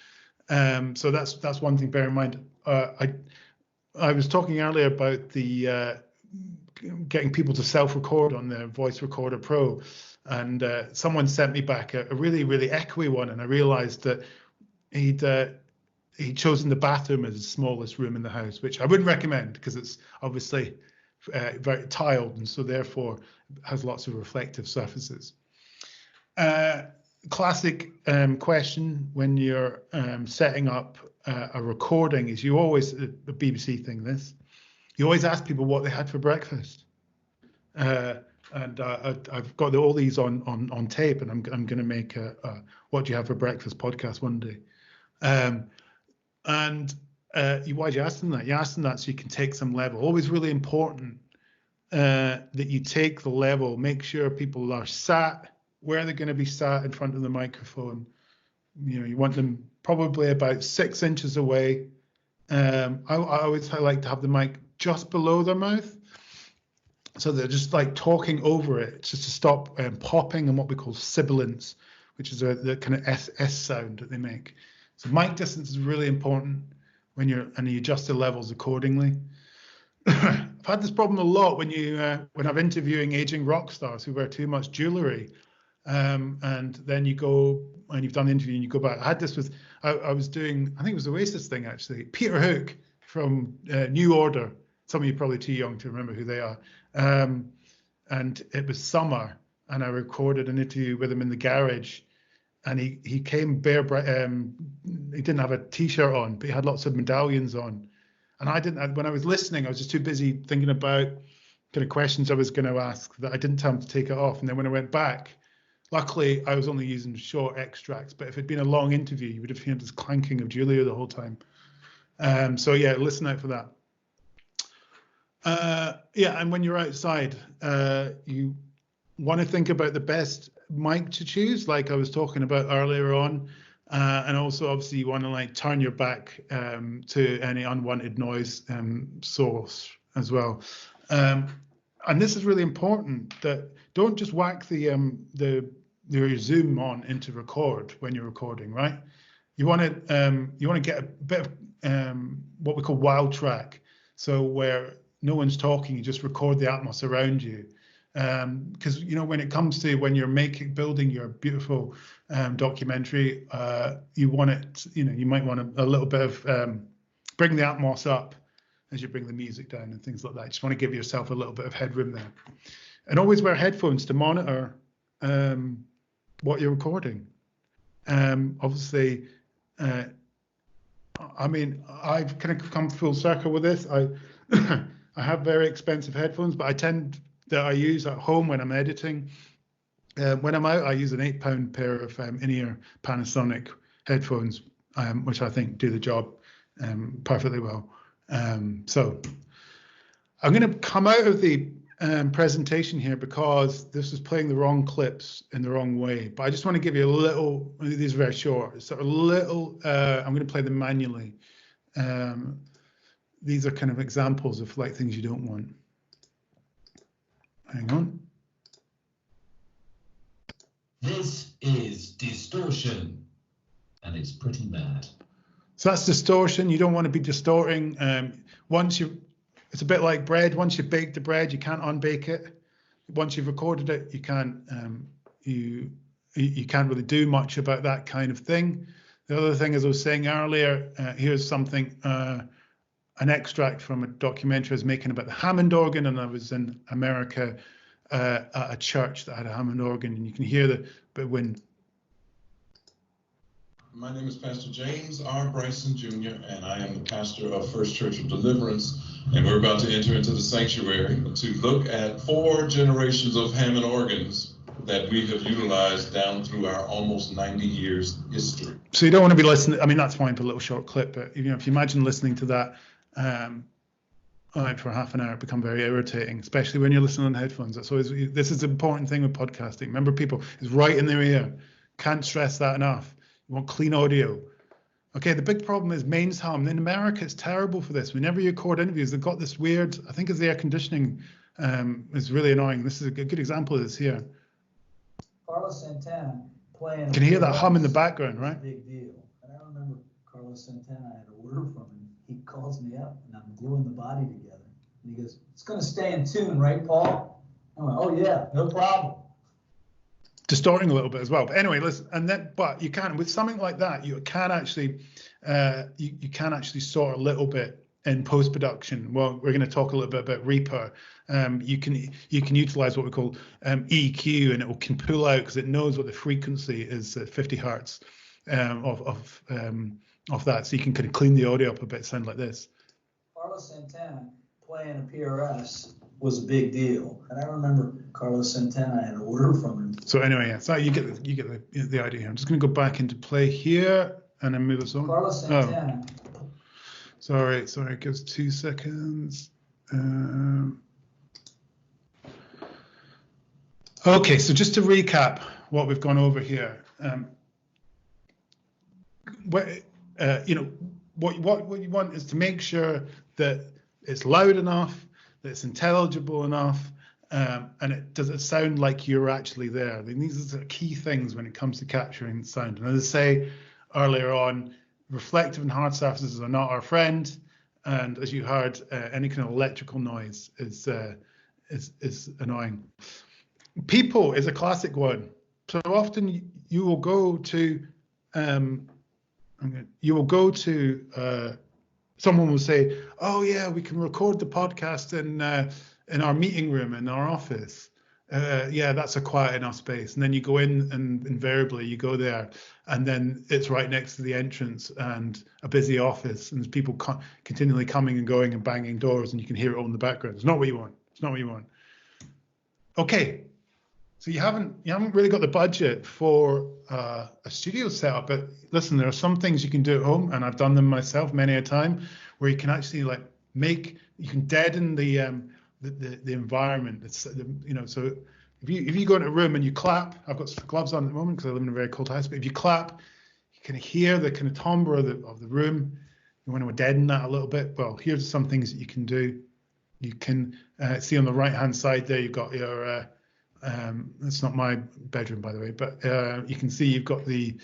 So that's one thing to bear in mind. I was talking earlier about the getting people to self-record on their RØDECaster Pro, and someone sent me back a really, really echoey one, and I realized that he'd chosen the bathroom as the smallest room in the house, which I wouldn't recommend because it's obviously very tiled, and so therefore has lots of reflective surfaces. Classic question when you're setting up a recording is, you always, a BBC thing this, you always ask people what they had for breakfast. And I've got all these on tape, and I'm going to make a what do you have for breakfast podcast one day. Why do you ask them that? You ask them that so you can take some level. Always really important that you take the level. Make sure people are sat where they're going to be sat in front of the microphone. You want them probably about 6 inches away. I always like to have the mic just below their mouth, so they're just like talking over it, just to stop popping and what we call sibilance, which is the kind of S sound that they make. So mic distance is really important and you adjust the levels accordingly. I've had this problem a lot when I'm interviewing aging rock stars who wear too much jewelry, and then you go and you've done an interview and you go back. I had this with I was doing, I think it was the Oasis thing actually. Peter Hook from New Order. Some of you are probably too young to remember who they are. And it was summer, and I recorded an interview with him in the garage, and he came bare. He didn't have a t-shirt on, but he had lots of medallions on. And I didn't. When I was listening, I was just too busy thinking about kind of questions I was going to ask that I didn't tell him to take it off. And then when I went back, luckily I was only using short extracts. But if it'd been a long interview, you would have heard this clanking of Julia the whole time. So yeah, listen out for that. And when you're outside, you want to think about the best mic to choose, like I was talking about earlier on, and also obviously you want to like turn your back to any unwanted noise source as well. And this is really important, that don't just whack your zoom on into record when you're recording, right? You want to get a bit of what we call wild track, so where no one's talking, you just record the atmos around you. Because when it comes to when you're building your beautiful documentary, you want it, you might want a little bit of bring the atmos up as you bring the music down and things like that. You just want to give yourself a little bit of headroom there, and always wear headphones to monitor what you're recording. Obviously, I mean, I've kind of come full circle with this. I have very expensive headphones, but I use at home when I'm editing. When I'm out, I use an £8 pair of in-ear Panasonic headphones, which I think do the job perfectly well. So I'm going to come out of the presentation here because this is playing the wrong clips in the wrong way. But I just want to give you a little, these are very short, so a little, I'm going to play them manually. These are kind of examples of like things you don't want. Hang on. This is distortion, and it's pretty bad. So that's distortion. You don't want to be distorting. It's a bit like bread. Once you bake the bread, you can't unbake it. Once you've recorded it, you can't really do much about that kind of thing. The other thing, as I was saying earlier, here's something. An extract from a documentary I was making about the Hammond organ, and I was in America at a church that had a Hammond organ, and you can hear the wind. My name is Pastor James R. Bryson Jr., and I am the pastor of First Church of Deliverance, and we're about to enter into the sanctuary to look at 4 generations of Hammond organs that we have utilized down through our almost 90 years history. So you don't want to be listening, I mean, that's fine for a little short clip, but if you imagine listening to that for half an hour, it becomes very irritating, especially when you're listening on headphones. That's always, this is the important thing with podcasting. Remember, people, it's right in their ear. Can't stress that enough. You want clean audio. Okay, the big problem is mains hum. In America, it's terrible for this. Whenever you record interviews, they've got this weird, I think it's the air conditioning is really annoying. This is a good example of this here. Carlos Santana playing. You can hear that hum in the background, right? Big deal. And I remember Carlos Santana, I had an order from him. He calls me up and I'm gluing the body together. And he goes, "It's going to stay in tune, right, Paul?" I went, "Oh yeah, no problem." Distorting a little bit as well, but anyway, listen. And then, but you can, with something like that, you can actually, you can actually sort a little bit in post production. Well, we're going to talk a little bit about Reaper. You can utilize what we call EQ, and it can pull out because it knows what the frequency is at 50 hertz of that, so you can kind of clean the audio up a bit, sound like this. Carlos Santana playing a PRS was a big deal, and I remember Carlos Santana, I had an order from him. So anyway, yeah, so you get the idea here. I'm just going to go back into play here and then move this on. Carlos Santana. Oh. Sorry, it gives 2 seconds. Okay, so just to recap what we've gone over here. What you want is to make sure that it's loud enough, that it's intelligible enough, and does it sound like you're actually there. I mean, these are key things when it comes to capturing sound. And as I say earlier on, reflective and hard surfaces are not our friend. And as you heard, any kind of electrical noise is annoying. People is a classic one. So often you will go to someone will say, "Oh yeah, we can record the podcast in our meeting room in our office. Yeah, that's a quiet enough space." And then you go in, and invariably you go there, and then it's right next to the entrance and a busy office, and there's people continually coming and going and banging doors, and you can hear it all in the background. It's not what you want. It's not what you want. Okay, so you haven't really got the budget for a studio setup, but listen, there are some things you can do at home, and I've done them myself many a time, where you can actually you can deaden the environment. It's so if you go into a room and you clap, I've got gloves on at the moment because I live in a very cold house, but if you clap, you can hear the kind of timbre of the room. You want to deaden that a little bit. Well, here's some things that you can do. You can see on the right hand side there, you've got your that's not my bedroom, by the way, but you can see you've got a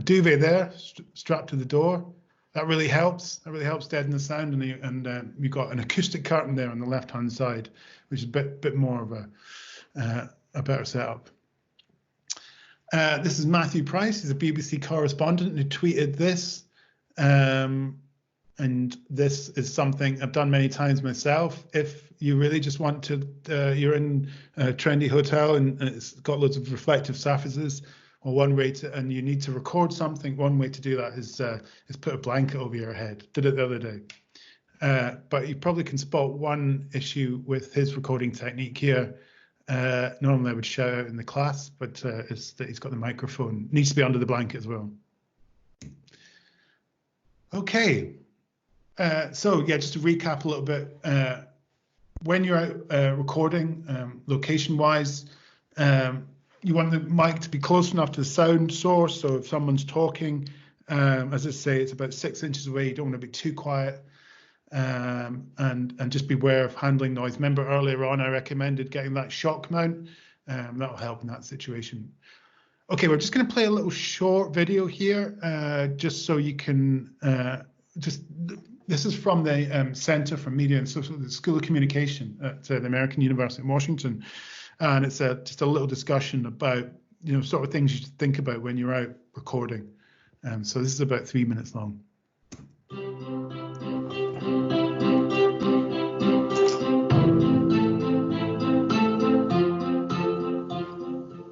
duvet there strapped to the door. That really helps. That really helps deaden the sound, and you've got an acoustic curtain there on the left-hand side, which is a bit more of a better setup. This is Matthew Price. He's a BBC correspondent who tweeted this, and this is something I've done many times myself. If you really just want to, you're in a trendy hotel and it's got loads of reflective surfaces. Or one way and you need to record something, one way to do that is put a blanket over your head. Did it the other day. But you probably can spot one issue with his recording technique here. Normally I would shout out in the class, but it's that he's got the microphone. Needs to be under the blanket as well. Okay. So yeah, just to recap a little bit. When you're out recording, location-wise, you want the mic to be close enough to the sound source. So if someone's talking, as I say, it's about 6 inches away. You don't want to be too quiet, and just beware of handling noise. Remember earlier on, I recommended getting that shock mount. That'll help in that situation. Okay, we're just going to play a little short video here, just so you can This is from the Center for Media and Social, the School of Communication at the American University of Washington. And it's just a little discussion about, sort of things you should think about when you're out recording. So this is about 3 minutes long.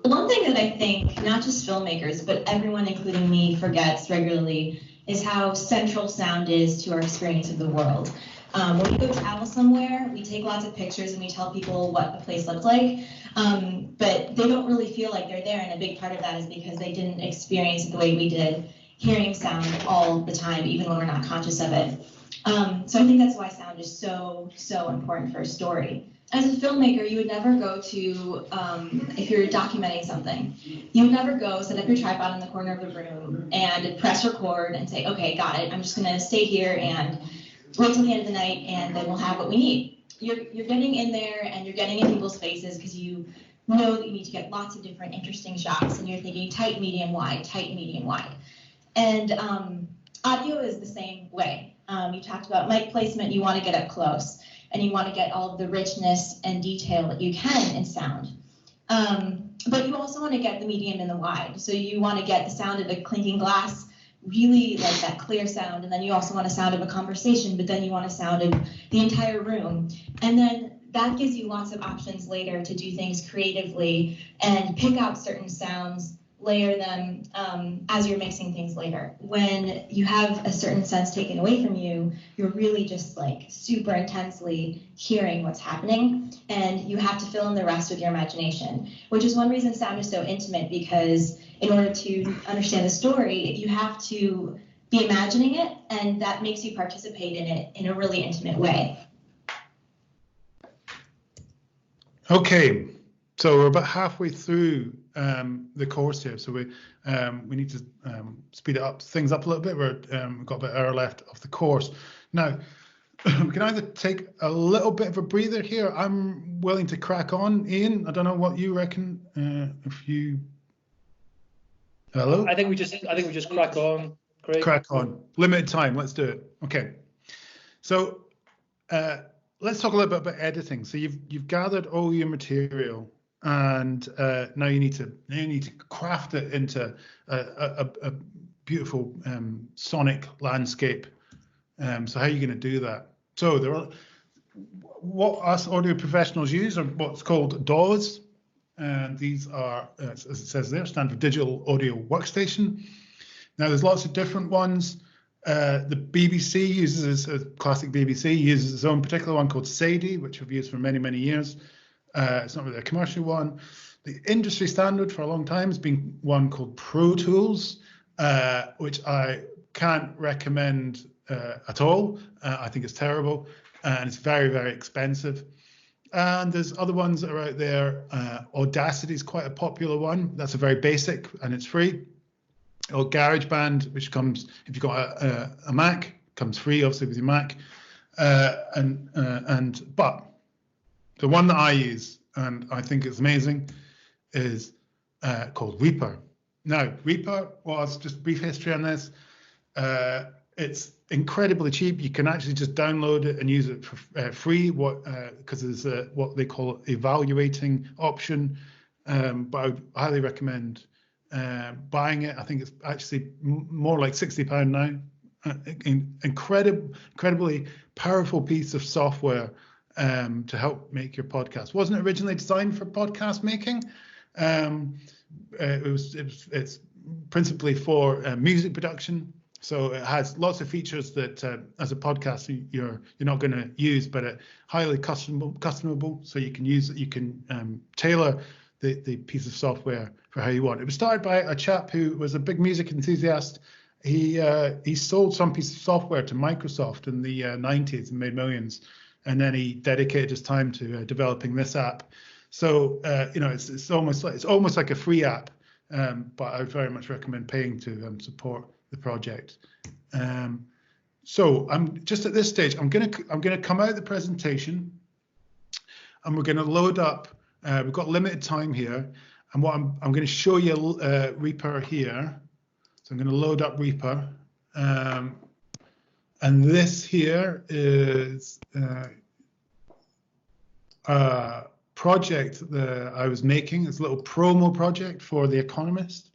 One thing that I think not just filmmakers, but everyone, including me, forgets regularly is how central sound is to our experience of the world. When we go travel somewhere, we take lots of pictures and we tell people what the place looks like, but they don't really feel like they're there, and a big part of that is because they didn't experience it the way we did, hearing sound all the time, even when we're not conscious of it. So I think that's why sound is so important for a story. as a filmmaker, you would never go to, if you're documenting something, you would never go set up your tripod in the corner of the room and press record and say, okay, got it. I'm just going to stay here and wait till the end of the night and then we'll have what we need. You're getting in there and you're getting in people's faces because you know that you need to get lots of different interesting shots and you're thinking tight, medium, wide, tight, medium, wide. And audio is the same way. You talked about mic placement, you want to get up close. And you want to get all of the richness and detail that you can in sound. But you also want to get the medium and the wide. So you want to get the sound of a clinking glass, really like that clear sound. And then you also want a sound of a conversation, but then you want a sound of the entire room. And then that gives you lots of options later to do things creatively and pick out certain sounds, layer them as you're mixing things later. When you have a certain sense taken away from you, you're really just like super intensely hearing what's happening, and you have to fill in the rest with your imagination, which is one reason sound is so intimate, because in order to understand the story, you have to be imagining it, and that makes you participate in it in a really intimate way. Okay, so we're about halfway through the course here, so we need to speed it up, things up a little bit. We've got about an hour left of the course. Now, we can either take a little bit of a breather here. I'm willing to crack on. Ian, I don't know what you reckon. If you, hello? I think we just crack on. Craig. Crack on. Limited time. Let's do it. Okay. So let's talk a little bit about editing. So you've gathered all your material, and now you need to craft it into a beautiful sonic landscape. So how are you going to do that? So there are what us audio professionals use are what's called DAWs, and these are, as it says there, stand for Digital Audio Workstation. Now there's lots of different ones. The BBC uses, classic BBC uses its own particular one called Sadie, which I've used for many, many years. It's not really a commercial one. The industry standard for a long time has been one called Pro Tools, which I can't recommend at all. I think it's terrible, and it's very, very expensive. And there's other ones that are out there. Audacity is quite a popular one. That's a very basic, and it's free. Or GarageBand, which comes, if you've got a Mac, comes free, obviously, with your Mac. But the one that I use, and I think it's amazing, is called Reaper. Now, Reaper was, just a brief history on this, it's incredibly cheap. You can actually just download it and use it for free, because there's what they call evaluating option. But I would highly recommend buying it. I think it's actually more like £60 now. Incredibly powerful piece of software to help make your podcast. Wasn't originally designed for podcast making. It's principally for music production. So it has lots of features that, as a podcaster, you're not going to use, but it highly customable. So you can use it. You can tailor the piece of software for how you want. It was started by a chap who was a big music enthusiast. He sold some piece of software to Microsoft in the 90s and made millions. And then he dedicated his time to developing this app. So it's almost like a free app, but I would very much recommend paying to support the project. So I'm just at this stage. I'm gonna come out of the presentation, and we're gonna load up. We've got limited time here, and what I'm going to show you Reaper here. So I'm going to load up Reaper, and this here is a project that I was making. It's a little promo project for the Economist.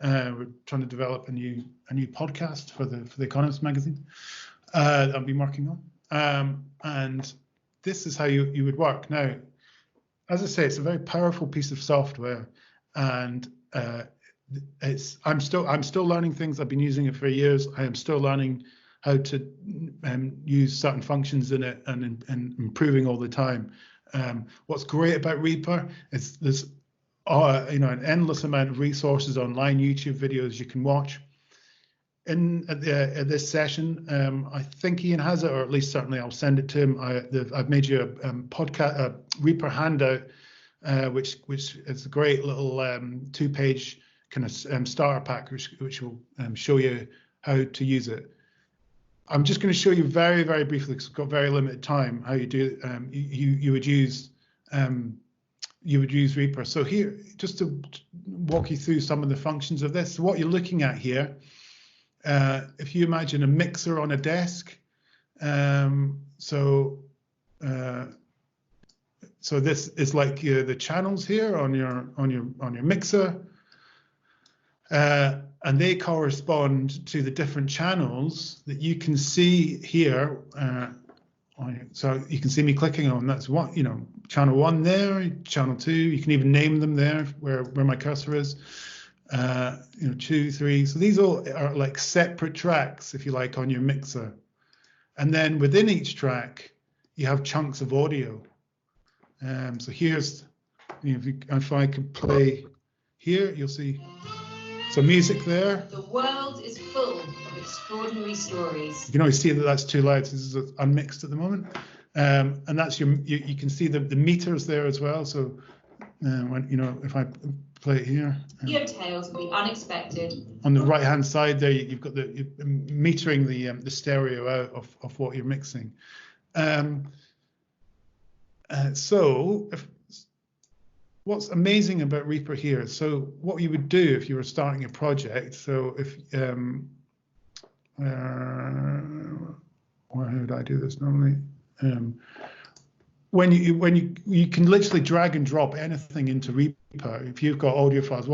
We're trying to develop a new podcast for the Economist magazine that I've been working on, and this is how you would work now. As I say, it's a very powerful piece of software, and I'm still learning things. I've been using it for years. I am still learning how to use certain functions in it and improving all the time. What's great about Reaper is there's an endless amount of resources online, YouTube videos you can watch. at this session. I think Ian has it, or at least certainly I'll send it to him. I've made you a podcast Reaper handout, which is a great little 2-page kind of starter pack, which will show you how to use it. I'm just going to show you very, very briefly, because we've got very limited time, how you do you would use Reaper. So here, just to walk you through some of the functions of this. So what you're looking at here, if you imagine a mixer on a desk, so this is like the channels here on your mixer, and they correspond to the different channels that you can see here. So you can see me clicking on, that's what, channel 1 there, channel 2. You can even name them there where my cursor is. 2, 3. So these all are like separate tracks, if you like, on your mixer. And then within each track, you have chunks of audio. So here's, if I could play here, you'll see some music there. The world is full of extraordinary stories. You can always see that that's too loud. So this is unmixed at the moment. And that's you can see the meters there as well. So when if I play it here. Tales of the unexpected. On the right hand side there, you've got you're metering the stereo out of what you're mixing. So what's amazing about Reaper here, so what you would do if you were starting a project, so if how would I do this normally? When you can literally drag and drop anything into Reaper. If you've got audio files,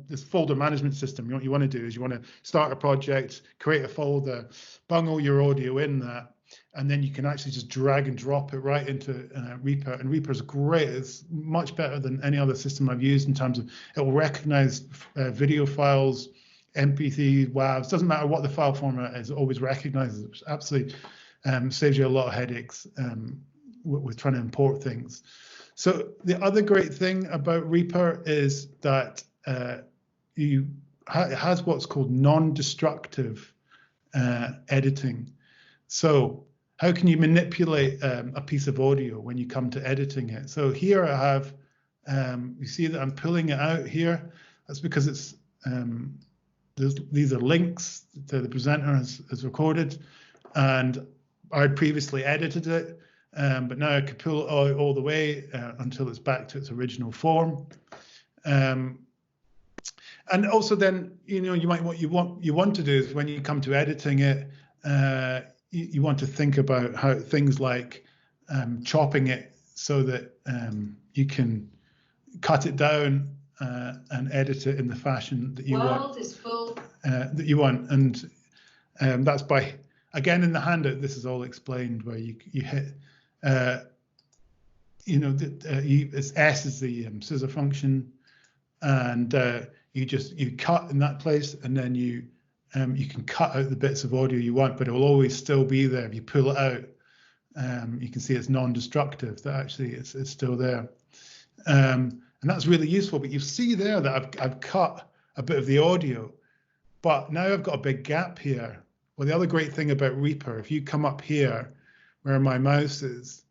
this folder management system, what you want to do is you want to start a project, create a folder, bung all your audio in that, and then you can actually just drag and drop it right into Reaper. And Reaper's great. It's much better than any other system I've used in terms of it will recognize video files, MP3, WAVs. Doesn't matter what the file format is, it always recognizes it, which absolutely saves you a lot of headaches with trying to import things. So the other great thing about Reaper is that it has what's called non-destructive editing. So how can you manipulate a piece of audio when you come to editing it? So here I have, you see that I'm pulling it out here. That's because it's these are links that the presenter has recorded, and I previously edited it, but now I could pull it all the way until it's back to its original form. And also then, what you want to do is when you come to editing it, you want to think about how things like chopping it so that you can cut it down and edit it in the fashion that you want. Is full. That you want, and that's by, again, in the handout, this is all explained where you hit, it's S is the scissor function, and you cut in that place, and then you can cut out the bits of audio you want, but it will always still be there. If you pull it out, you can see it's non-destructive, that actually it's still there. And that's really useful, but you see there that I've cut a bit of the audio, but now I've got a big gap here. Well, the other great thing about Reaper, if you come up here where my mouse is,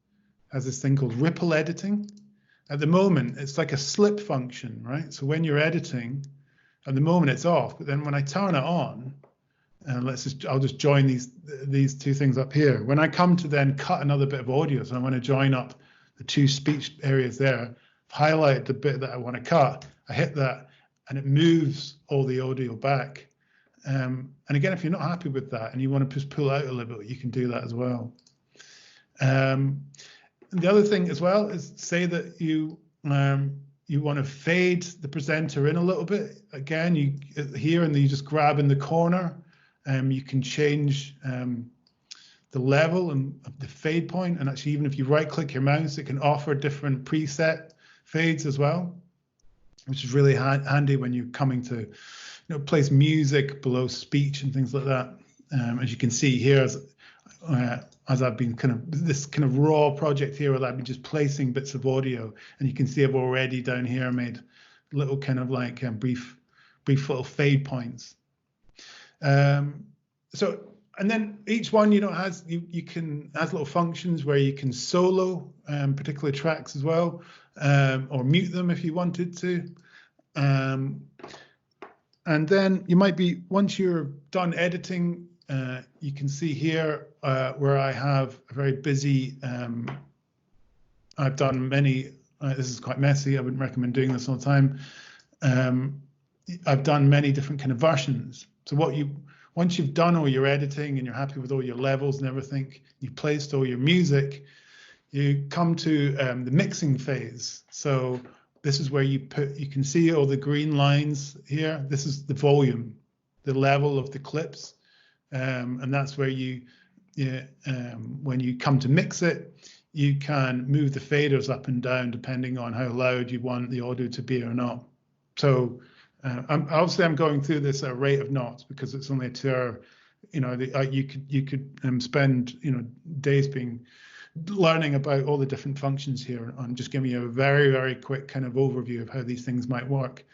has this thing called ripple editing. At the moment, it's like a slip function, right? So when you're editing, at the moment it's off, but then when I turn it on, and I'll just join these two things up here. When I come to then cut another bit of audio, so I want to join up the two speech areas there, highlight the bit that I want to cut, I hit that, and it moves all the audio back. And again, if you're not happy with that and you want to just pull out a little bit, you can do that as well. And the other thing as well is, say that you want to fade the presenter in a little bit. Again, here, and then you just grab in the corner. You can change the level and the fade point, and actually, even if you right-click your mouse, it can offer different preset fades as well, which is really handy when you're coming to place music below speech and things like that. As you can see here, as I've been this kind of raw project here, where I've been just placing bits of audio, and you can see I've already down here made little kind of like brief little fade points. And then each one, has little functions where you can solo particular tracks as well, or mute them if you wanted to. And then you might be, once you're done editing, you can see here where I have a very busy, I've done many, this is quite messy, I wouldn't recommend doing this all the time. I've done many different kind of versions. So once you've done all your editing and you're happy with all your levels and everything, you've placed all your music, you come to the mixing phase. So this is where you can see all the green lines here. This is the volume, the level of the clips. And that's where when you come to mix it, you can move the faders up and down depending on how loud you want the audio to be or not. So I'm going through this at a rate of knots because it's only a 2 hour. You could spend days learning about all the different functions here. I'm just giving you a very, very quick kind of overview of how these things might work.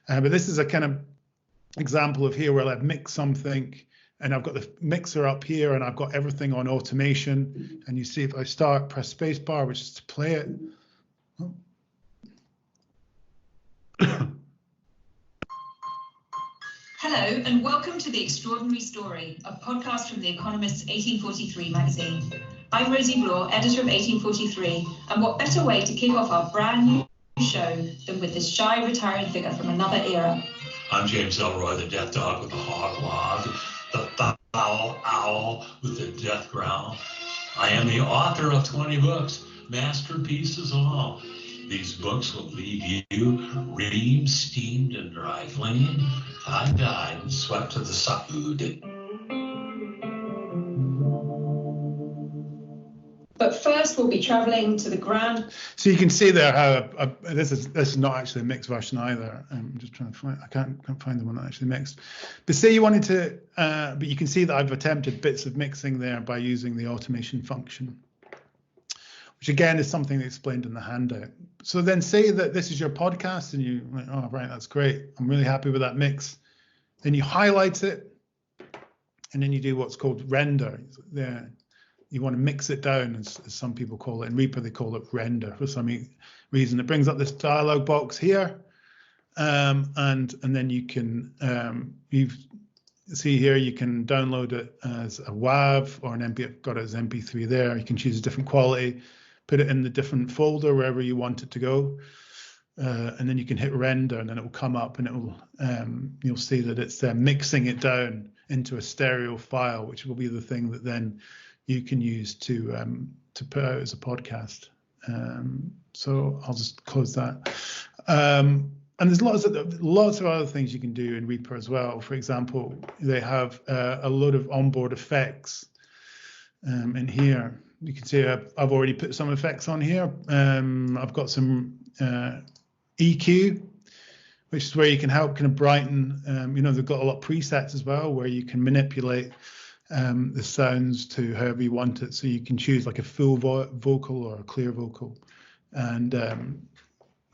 But this is a kind of example of here where I've mixed something and I've got the mixer up here and I've got everything on automation. And you see if I press spacebar, which is to play it. Oh. Hello and welcome to The Extraordinary Story, a podcast from The Economist's 1843 magazine. I'm Rosie Bloor, editor of 1843, and what better way to kick off our brand new show than with this shy retiring figure from another era. I'm James Elroy, the death dog with the hog log, the foul owl with the death growl. I am the author of 20 books, masterpieces all. These books will leave you reamed, steamed, and dry clean. I died and swept to the side. But first, we'll be travelling to the Grand. So you can see there how this is not actually a mixed version either. I'm just trying to find. I can't find the one that actually mixed. But say you wanted to, but you can see that I've attempted bits of mixing there by using the automation function, which again is something explained in the handout. So then say that this is your podcast and you're like, oh, right, that's great. I'm really happy with that mix. Then you highlight it and then you do what's called render. There, you want to mix it down, as some people call it. In Reaper, they call it render for some reason. It brings up this dialog box here. And then you can, see here, you can download it as a WAV or an MP. I've got it as MP3 there. You can choose a different quality, put it in the different folder wherever you want it to go, and then you can hit render, and then it will come up, and it will you'll see that it's mixing it down into a stereo file, which will be the thing that then you can use to put out as a podcast. So I'll just close that. And there's lots of other things you can do in Reaper as well. For example, they have a load of onboard effects in here. You can see I've already put some effects on here. I've got some EQ, which is where you can help kind of brighten. They've got a lot of presets as well, where you can manipulate the sounds to however you want it. So you can choose like a full vocal or a clear vocal, and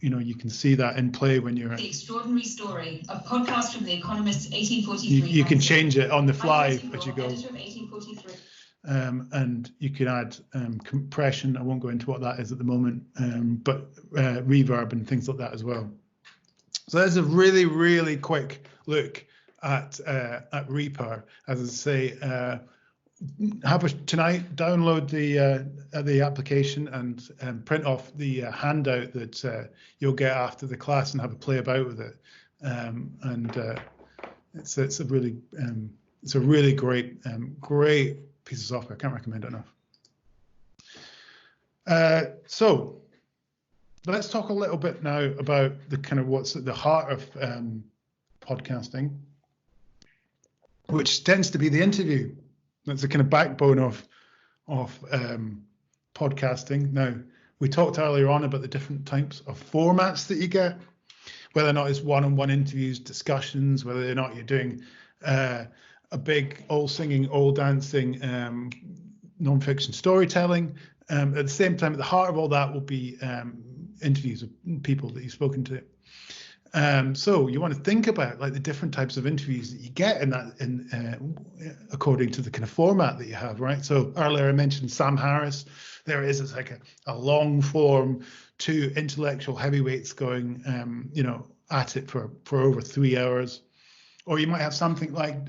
you can see that in play when you're. The Extraordinary Story, a podcast from The Economist, 1843. You can change it on the fly as you go. And you can add compression. I won't go into what that is at the moment, but reverb and things like that as well. So that's a really, really quick look at Reaper. As I say, tonight, download the application and print off the handout that you'll get after the class and have a play about with it. It's a really great piece of software. I can't recommend it enough. So let's talk a little bit now about the kind of what's at the heart of podcasting, which tends to be the interview. That's the kind of backbone of podcasting. Now, we talked earlier on about the different types of formats that you get, whether or not it's one-on-one interviews, discussions, whether or not you're doing a big all singing, all dancing nonfiction storytelling. At the same time, at the heart of all that will be interviews of people that you've spoken to. So you want to think about like the different types of interviews that you get in that, according to the kind of format that you have, right? So earlier I mentioned Sam Harris. There is it's like a long form, two intellectual heavyweights going, at it for over 3 hours. Or you might have something like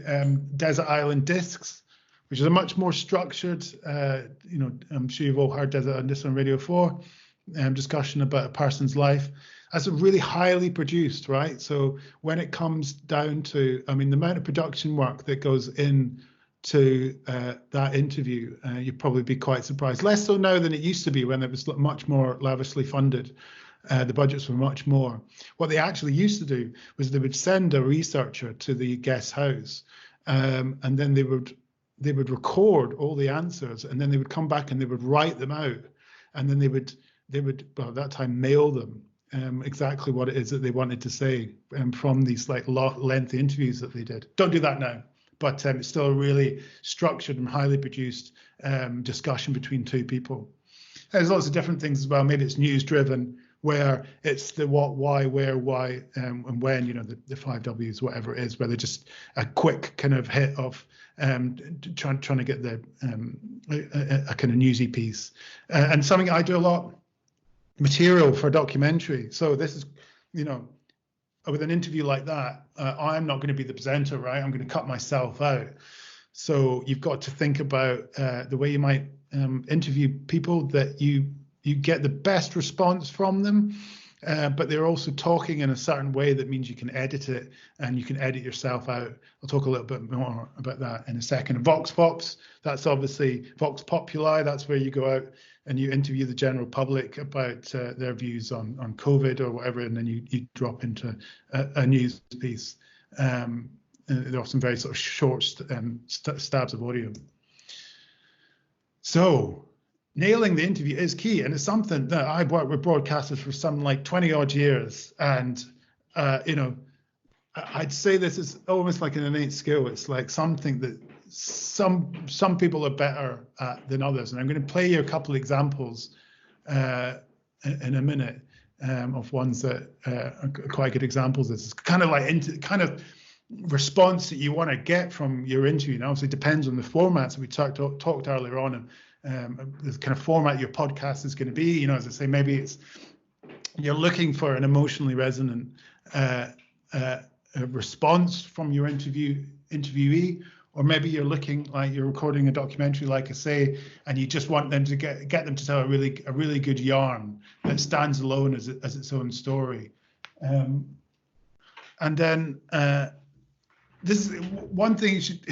Desert Island Discs, which is a much more structured, I'm sure you've all heard Desert Island Discs on Radio 4, discussion about a person's life. That's really highly produced, right? So when it comes down to, the amount of production work that goes into that interview, you'd probably be quite surprised. Less so now than it used to be when it was much more lavishly funded. The budgets were much more. What they actually used to do was they would send a researcher to the guest house, and then they would record all the answers, and then they would come back and they would write them out, and then they would well, at that time mail them exactly what it is that they wanted to say from these like lengthy interviews that they did. Don't do that now, but it's still a really structured and highly produced discussion between two people. There's lots of different things as well. Maybe it's news driven, where it's the what, why, where, why, and when, the 5 Ws, whatever it is, where they're just a quick kind of hit of trying to get a kind of newsy piece. And something I do a lot, material for a documentary. So this is, with an interview like that, I'm not going to be the presenter, right? I'm going to cut myself out. So you've got to think about the way you might interview people, that you get the best response from them, but they're also talking in a certain way that means you can edit it and you can edit yourself out. I'll talk a little bit more about that in a second. Vox Pops, that's obviously Vox Populi. That's where you go out and you interview the general public about their views on COVID or whatever, and then you drop into a news piece. There are some very sort of short stabs of audio. So nailing the interview is key, and it's something that I've worked with broadcasters for some like 20 odd years, and I'd say this is almost like an innate skill. It's like something that some people are better at than others, and I'm going to play you a couple of examples in a minute of ones that are quite good examples. It's kind of like kind of response that you want to get from your interview, and obviously depends on the formats that we talked earlier on, and the kind of format your podcast is going to be. As I say, maybe it's you're looking for an emotionally resonant response from your interviewee, or maybe you're looking like you're recording a documentary, like I say, and you just want them to get them to tell a really good yarn that stands alone as its own story. And then this is one thing you should,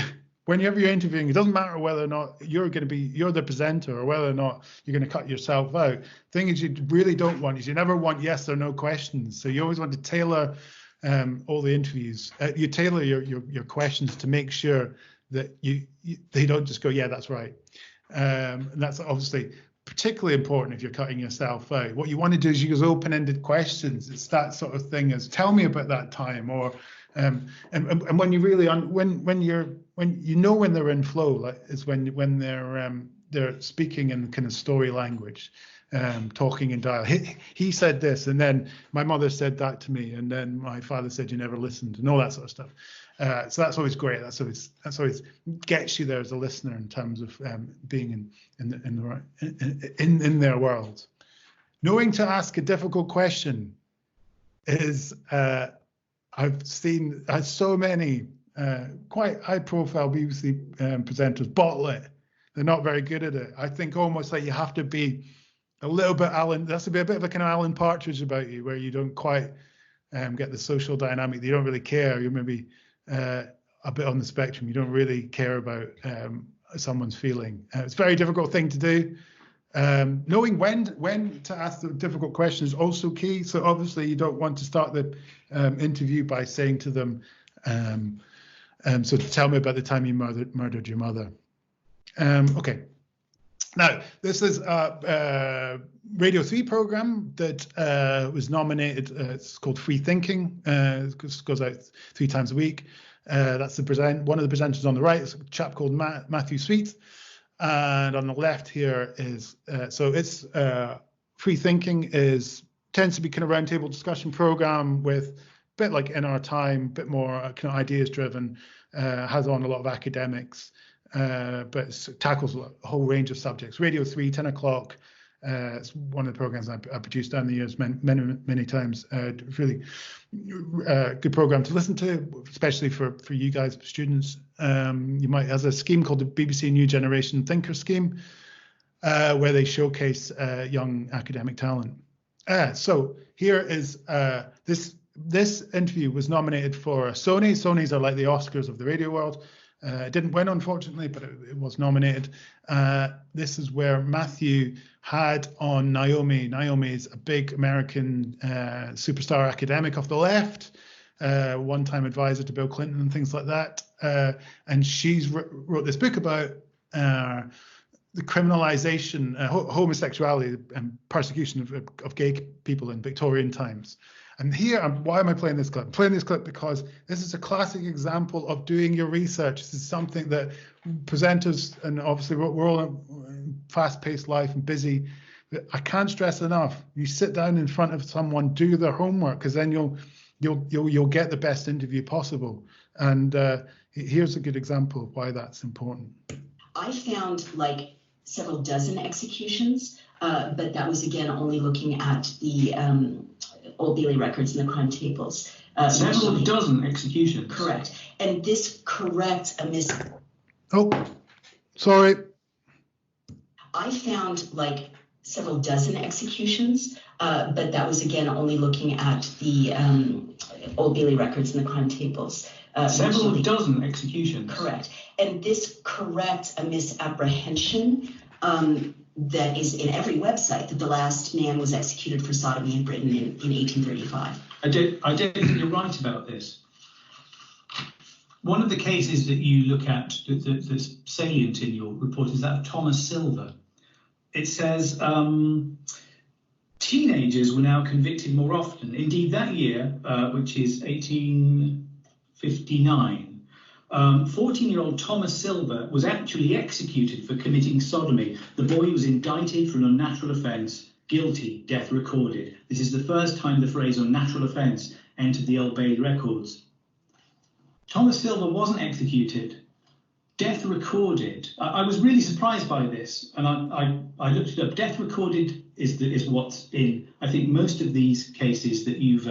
whenever you're interviewing, it doesn't matter whether or not you're the presenter or whether or not you're going to cut yourself out. Thing is, you really don't want is you never want yes or no questions. So you always want to tailor all the interviews. You tailor your questions to make sure that they don't just go, yeah, that's right. And that's obviously particularly important if you're cutting yourself out. What you want to do is use open-ended questions. It's that sort of thing as, tell me about that time, or and when you really when they're in flow, like is when they're speaking in kind of story language, talking in dialogue. He said this, and then my mother said that to me, and then my father said you never listened, and all that sort of stuff. So that's always great. That's always gets you there as a listener in terms of being in their world. Knowing to ask a difficult question is. I've seen so many quite high-profile BBC presenters bottle it. They're not very good at it. I think almost like you have to be a little bit Alan. That's a bit of a kind of Alan Partridge about you, where you don't quite get the social dynamic. You don't really care. You're maybe a bit on the spectrum. You don't really care about someone's feeling. It's a very difficult thing to do. Knowing when to ask the difficult question is also key. So obviously you don't want to start the interview by saying to them, so tell me about the time you murdered your mother. Okay. Now, this is a Radio 3 program that was nominated. It's called Free Thinking. It goes out 3 times a week. That's one of the presenters on the right. It's a chap called Matthew Sweet. And on the left here is, so it's Free Thinking tends to be kind of roundtable discussion program with bit like In Our Time, a bit more kind of ideas driven, has on a lot of academics, but it tackles a whole range of subjects. Radio 3, 10 o'clock. It's one of the programs I produced down the years many times. Really good program to listen to, especially for you guys, students. You might, has a scheme called the BBC New Generation Thinker Scheme, where they showcase young academic talent. So here is this interview was nominated for Sony. Sonys are like the Oscars of the radio world. It didn't win, unfortunately, but it was nominated. This is where Matthew had on Naomi. Naomi is a big American superstar academic of the left, one-time advisor to Bill Clinton and things like that. And she's wrote this book about the criminalization, homosexuality and persecution of gay people in Victorian times. And here, why am I playing this clip? I'm playing this clip because this is a classic example of doing your research. This is something that presenters, and obviously we're all in fast-paced life and busy. I can't stress enough. You sit down in front of someone, do their homework, because then you'll get the best interview possible. And here's a good example of why that's important. I found like several dozen executions, but that was again only looking at the Old Bailey records and the crime tables. Several dozen executions. Correct. And this corrects a mis. Oh, sorry. I found like several dozen executions, but that was again only looking at the Old Bailey records and the crime tables. Several dozen executions. Correct. And this corrects a misapprehension that is in every website that the last man was executed for sodomy in Britain in 1835. I don't think you're right about this. One of the cases that you look at that's salient in your report is that of Thomas Silver. It says teenagers were now convicted more often. Indeed, that year, which is 1859, 14-year-old Thomas Silver was actually executed for committing sodomy. The boy was indicted for an unnatural offence, guilty, death recorded. This is the first time the phrase unnatural offence entered the Old Bailey records. Thomas Silver wasn't executed, death recorded. I was really surprised by this, and I looked it up. Death recorded is what's in, I think, most of these cases that you've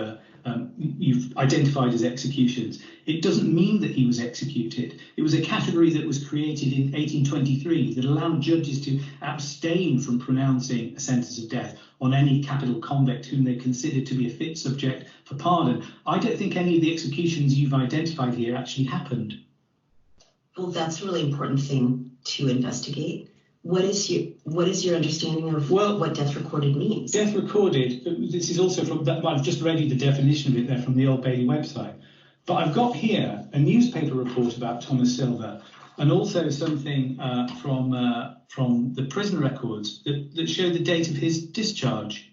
identified as executions. It doesn't mean that he was executed. It was a category that was created in 1823 that allowed judges to abstain from pronouncing a sentence of death on any capital convict whom they considered to be a fit subject for pardon. I don't think any of the executions you've identified here actually happened. Well, that's a really important thing to investigate. What is your understanding of what death recorded means? Death recorded, this is also from that, I've just read you the definition of it there from the Old Bailey website. But I've got here a newspaper report about Thomas Silver and also something from the prison records that show the date of his discharge.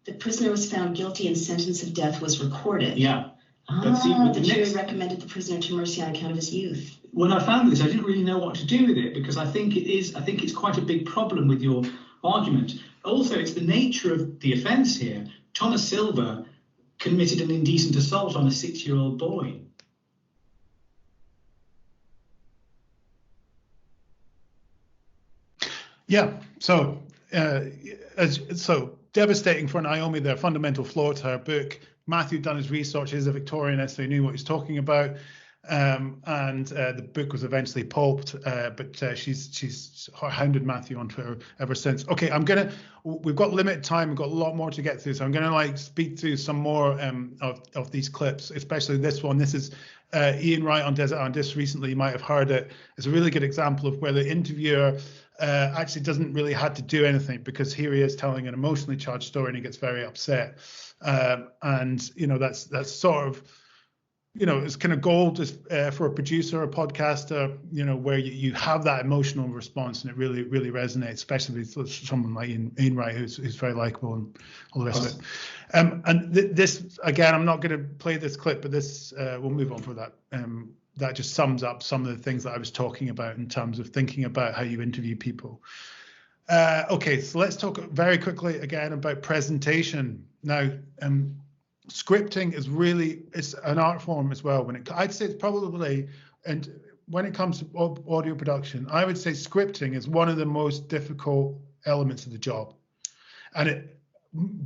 The prisoner was found guilty and sentence of death was recorded. Yeah. The jury recommended the prisoner to mercy on account of his youth. When I found this, I didn't really know what to do with it because I think it's quite a big problem with your argument. Also, it's the nature of the offence here. Thomas Silver committed an indecent assault on a 6-year-old boy. Yeah, so devastating for Naomi, the fundamental flaw to her book. Matthew done his research, he's a Victorianist, so he knew what he was talking about. And the book was eventually pulped, but she's hounded Matthew on Twitter ever since. Okay, we've got limited time, we've got a lot more to get through, so I'm gonna speak to some more of these clips, especially this one. This is Ian Wright on Desert on Dis recently. You might have heard it. It's a really good example of where the interviewer actually doesn't really had to do anything, because here he is telling an emotionally charged story and he gets very upset. And that's sort of, it's kind of gold for a producer, a podcaster, where you have that emotional response and it really, really resonates, especially with someone like Ian Wright, who's very likable and all the rest of it. And this, again, I'm not going to play this clip, but this, we'll move on for that. That just sums up some of the things that I was talking about in terms of thinking about how you interview people. Okay, so let's talk very quickly again about presentation. Now, scripting is really, it's an art form as well. I'd say it's probably, and when it comes to audio production, I would say scripting is one of the most difficult elements of the job. And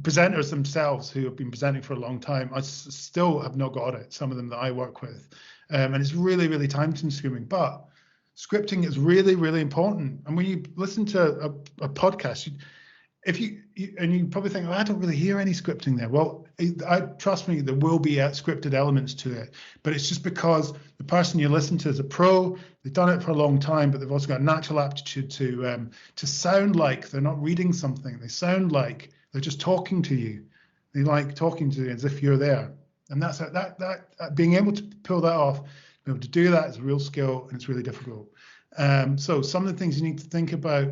presenters themselves who have been presenting for a long time, I still have not got it, some of them that I work with. And it's really, really time consuming, but scripting is really, really important. And when you listen to a podcast, you probably think, oh, I don't really hear any scripting there. Well, trust me, there will be scripted elements to it, but it's just because the person you listen to is a pro. They've done it for a long time, but they've also got a natural aptitude to sound like they're not reading something. They sound like they're just talking to you. They like talking to you as if you're there, and that's that being able to pull that off, being able to do that is a real skill, and it's really difficult. So some of the things you need to think about.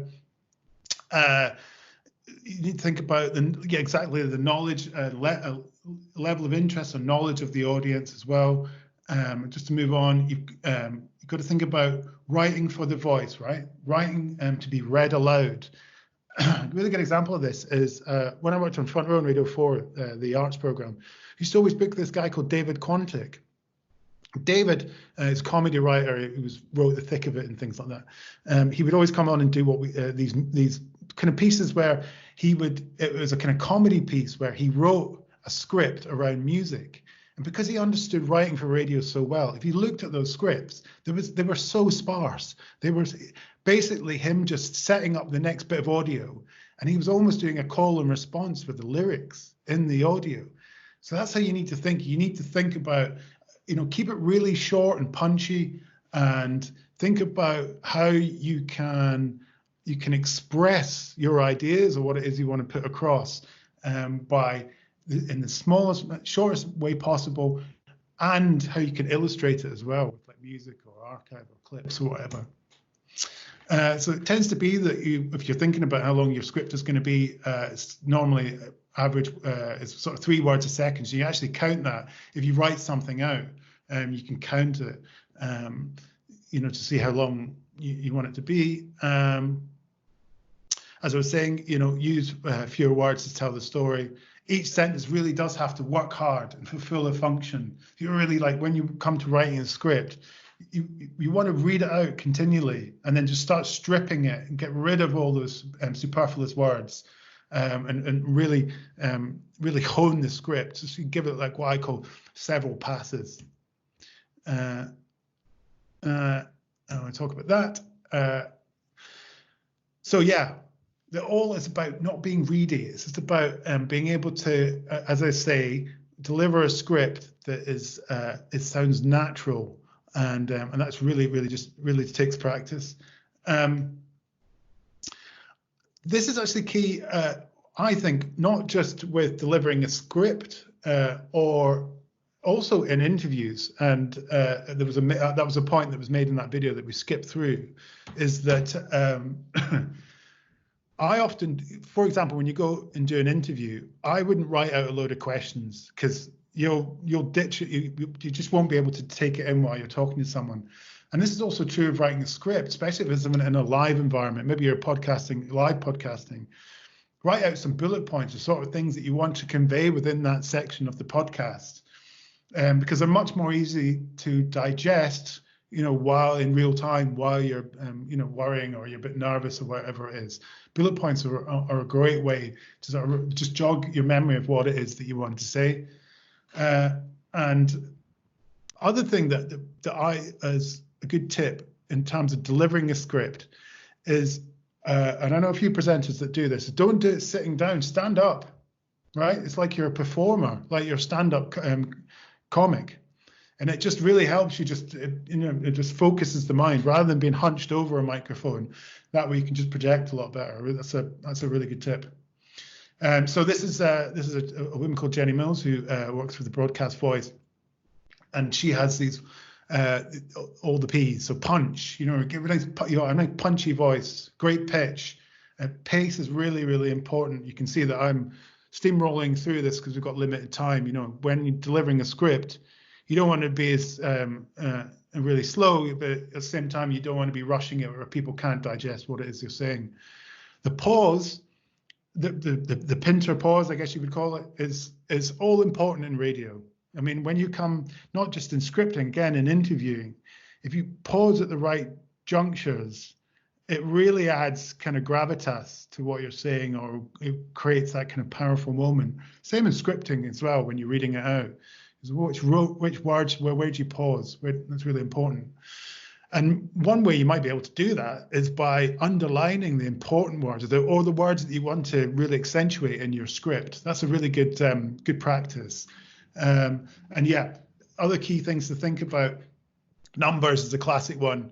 You need to think about the knowledge level of interest and knowledge of the audience as well. Just to move on, you've got to think about writing for the voice, right? Writing to be read aloud. A really good example of this is when I worked on Front Row on Radio 4, the arts program. I used to always book this guy called David Quantick. David is a comedy writer who wrote The Thick of It and things like that. He would always come on and do these kind of pieces where it was a kind of comedy piece where he wrote a script around music. And because he understood writing for radio so well, if you looked at those scripts, they were so sparse. They were basically him just setting up the next bit of audio, and he was almost doing a call and response with the lyrics in the audio. So that's how you need to think. You need to think about, keep it really short and punchy, and think about how you can express your ideas or what it is you want to put across in the smallest, shortest way possible, and how you can illustrate it as well with like music or archive or clips or whatever. So it tends to be that if you're thinking about how long your script is going to be, it's normally average, it's sort of 3 words a second. So you actually count that. If you write something out, you can count it, to see how long you want it to be. As I was saying, use fewer words to tell the story. Each sentence really does have to work hard and fulfill a function. If you're really when you come to writing a script, you want to read it out continually and then just start stripping it and get rid of all those superfluous words, and really hone the script. So you give it what I call several passes. I want to talk about that. So yeah. All is about not being reedy. It's just about being able to, as I say, deliver a script that is it sounds natural, and that's really takes practice. This is actually key, I think, not just with delivering a script or also in interviews. And that was a point that was made in that video that we skipped through, is that. I often, for example, when you go and do an interview, I wouldn't write out a load of questions because you'll ditch it. You just won't be able to take it in while you're talking to someone. And this is also true of writing a script, especially if it's in a live environment. Maybe you're live podcasting. Write out some bullet points, the sort of things that you want to convey within that section of the podcast, because they're much more easy to digest, while in real time, while you're, worrying or you're a bit nervous or whatever it is. Bullet points are a great way to sort of just jog your memory of what it is that you want to say. And other thing that as a good tip in terms of delivering a script is, and I know a few presenters that do this, don't do it sitting down, stand up, right? It's like you're a performer, like you're a stand-up comic. And it just really helps you it just focuses the mind rather than being hunched over a microphone. That way you can just project a lot better. That's a really good tip. So this is a woman called Jenny Mills who works with the Broadcast Voice, and she has these all the P's. So punch, give a nice punchy voice, great pitch. Pace is really, really important. You can see that I'm steamrolling through this because we've got limited time. When you're delivering a script, you don't want to be as really slow, but at the same time, you don't want to be rushing it where people can't digest what it is you're saying. The pause the pinter pause, I guess you would call it, is all important in radio. I mean, when you come, not just in scripting, again, in interviewing, if you pause at the right junctures, it really adds kind of gravitas to what you're saying, or it creates that kind of powerful moment. Same in scripting as well, when you're reading it out. Which words, where do you pause? That's really important. And one way you might be able to do that is by underlining the important words, or the words that you want to really accentuate in your script. That's a really good practice. And yeah, other key things to think about. Numbers is a classic one.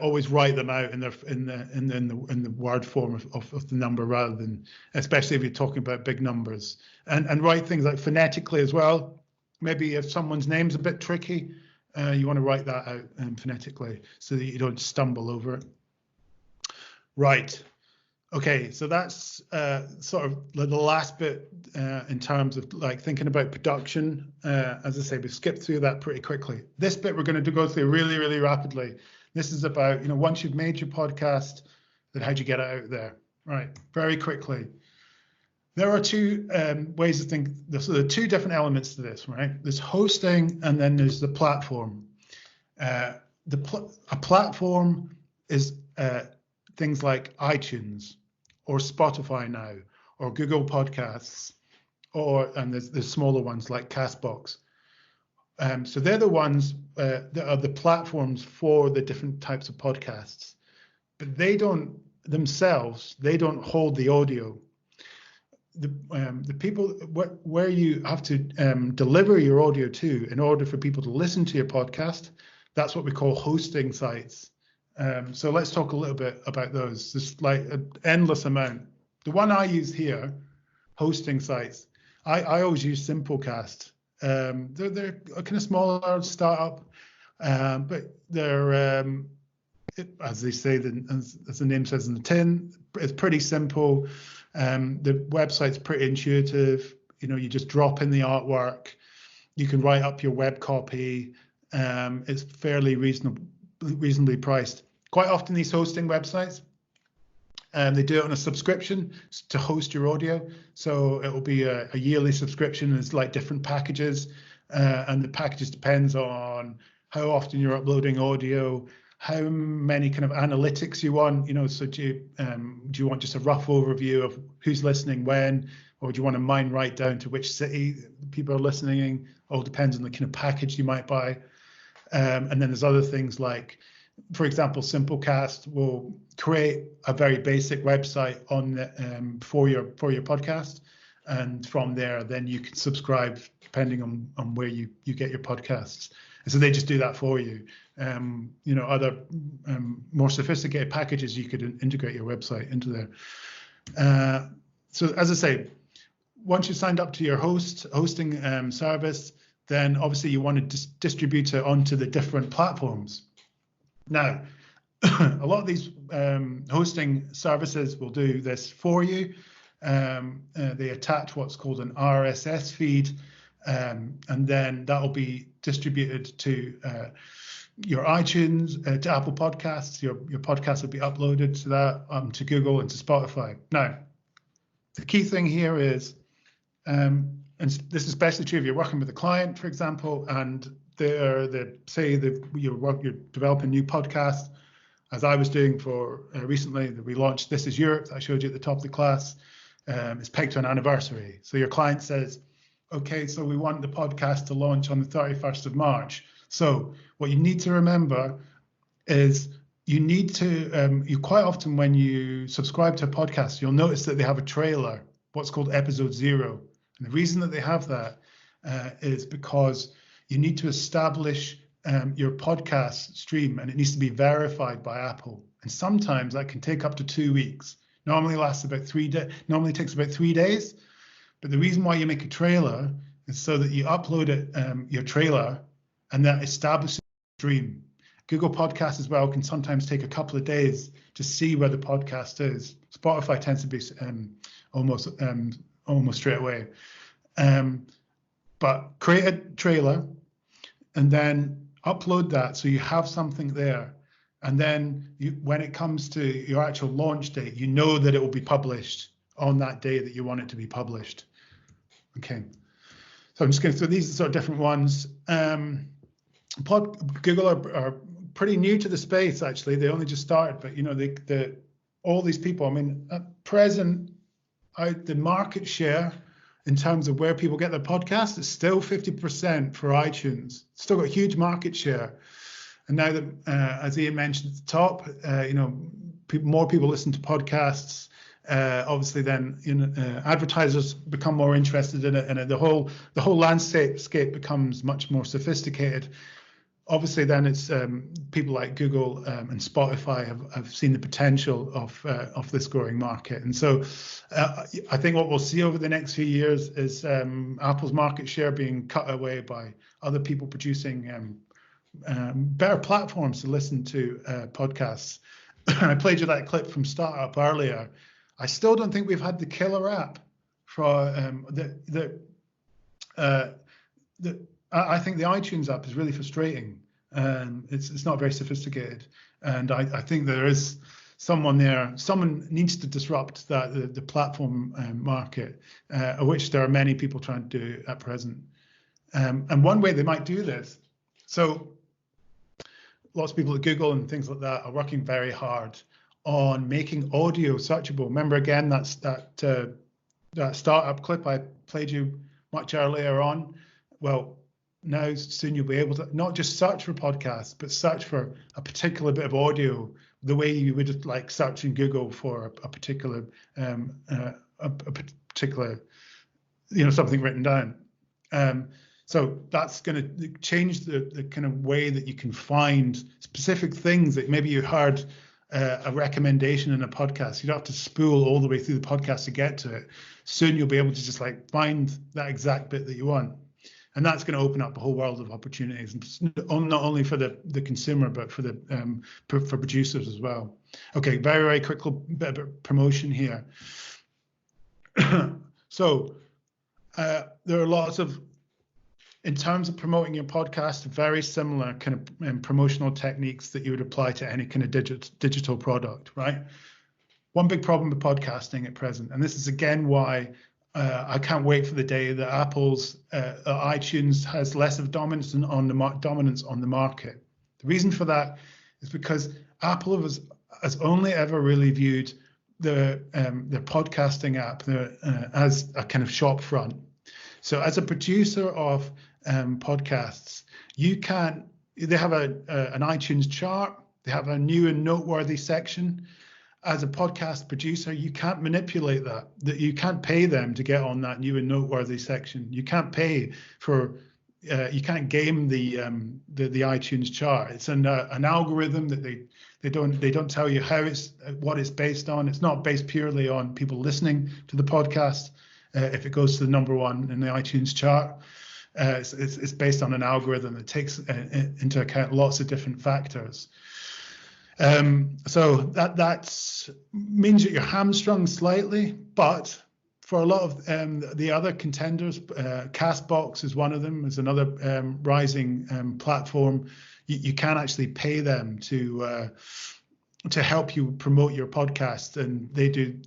Always write them out in the word form of the number, rather than, especially if you're talking about big numbers. And write things like phonetically as well. Maybe if someone's name's a bit tricky, you want to write that out phonetically so that you don't stumble over it. Right. Okay, so that's sort of the last bit in terms of like thinking about production. As I say, we skipped through that pretty quickly. This bit we're going to go through really, really rapidly. This is about, once you've made your podcast, then how do you get it out there? Right, very quickly. There are two ways to think. So there are two different elements to this, right? There's hosting, and then there's the platform. A platform is things like iTunes, or Spotify now, or Google Podcasts, and there's smaller ones like Castbox. So they're the ones that are the platforms for the different types of podcasts, but they don't hold the audio. The people where you have to deliver your audio to in order for people to listen to your podcast, that's what we call hosting sites. So let's talk a little bit about those. There's like an endless amount. The one I use here, hosting sites, I always use Simplecast. They're a kind of smaller startup, but they're, as they say, as the name says in the tin, it's pretty simple. The website's pretty intuitive. You just drop in the artwork. You can write up your web copy. It's fairly reasonably priced. Quite often these hosting websites, they do it on a subscription to host your audio. So it will be a yearly subscription. It's like different packages, and the packages depends on how often you're uploading audio, how many kind of analytics you want. So do you want just a rough overview of who's listening when, or do you want to mine right down to which city people are listening in? All depends on the kind of package you might buy. And then there's other things like, for example, Simplecast will create a very basic website on for your podcast, and from there, then you can subscribe depending on where you get your podcasts. And so they just do that for you. Other more sophisticated packages, you could integrate your website into there. So as I say, once you signed up to your hosting service, then obviously you want to distribute it onto the different platforms. Now, a lot of these hosting services will do this for you. They attach what's called an RSS feed, and then that will be distributed to your iTunes, to Apple Podcasts. Your podcast will be uploaded to that, to Google and to Spotify. Now, the key thing here is, and this is especially true if you're working with a client, for example, and you're developing a new podcast, as I was doing for recently, that we launched This Is Europe, that I showed you at the top of the class. It's pegged to an anniversary. So your client says, okay, so we want the podcast to launch on the 31st of March. So what you need to remember is you need to, you quite often when you subscribe to a podcast, you'll notice that they have a trailer, what's called episode 0. And the reason that they have that is because you need to establish your podcast stream, and it needs to be verified by Apple. And sometimes that can take up to 2 weeks. Normally lasts about 3 days. Normally takes about 3 days. But the reason why you make a trailer is so that you upload it, your trailer, and that establishes the stream. Google Podcasts as well can sometimes take a couple of days to see where the podcast is. Spotify tends to be almost straight away. But create a trailer and then upload that so you have something there. And then when it comes to your actual launch date, you know that it will be published on that day that you want it to be published. Okay, so I'm just going through these sort of different ones. Google are pretty new to the space, actually. They only just started, but you know, all these people, I mean, at present, the market share in terms of where people get their podcasts is still 50% for iTunes. Still got a huge market share. And now that, as Ian mentioned at the top, you know, more people listen to podcasts. Obviously, then advertisers become more interested in it, and the whole landscape becomes much more sophisticated. Obviously, then it's people like Google and Spotify have seen the potential of this growing market, and so I think what we'll see over the next few years is Apple's market share being cut away by other people producing better platforms to listen to podcasts. I played you that clip from Startup earlier. I still don't think we've had the killer app for I think the iTunes app is really frustrating. It's not very sophisticated, and I think there is someone there. Someone needs to disrupt the platform market, of which there are many people trying to do at present. And one way they might do this, so lots of people at Google and things like that are working very hard on making audio searchable. Remember again, that's that startup clip I played you much earlier on. Well, now soon you'll be able to not just search for podcasts, but search for a particular bit of audio the way you would like search in Google for a particular you know, something written down. So that's going to change the kind of way that you can find specific things that maybe you heard a recommendation in a podcast. You don't have to spool all the way through the podcast to get to it. Soon you'll be able to just like find that exact bit that you want. And that's going to open up a whole world of opportunities, not only for the consumer, but for producers as well. Okay, very, very quick bit of promotion here. So there are lots of, in terms of promoting your podcast, very similar kind of promotional techniques that you would apply to any kind of digital product, right? One big problem with podcasting at present, and this is again why I can't wait for the day that Apple's iTunes has less of dominance on the market. The reason for that is because Apple has only ever really viewed their podcasting app as a kind of shop front. So as a producer of podcasts, they have an iTunes chart, they have a new and noteworthy section. As a podcast producer, you can't manipulate that you can't pay them to get on that new and noteworthy section. You can't pay for, you can't game the iTunes chart. It's an algorithm that they don't tell you what it's based on. It's not based purely on people listening to the podcast. If it goes to the #1 in the iTunes chart, it's based on an algorithm that takes into account lots of different factors. So that means that you're hamstrung slightly, but for a lot of the other contenders, Castbox is one of them, is another rising platform. You can actually pay them to help you promote your podcast, and they do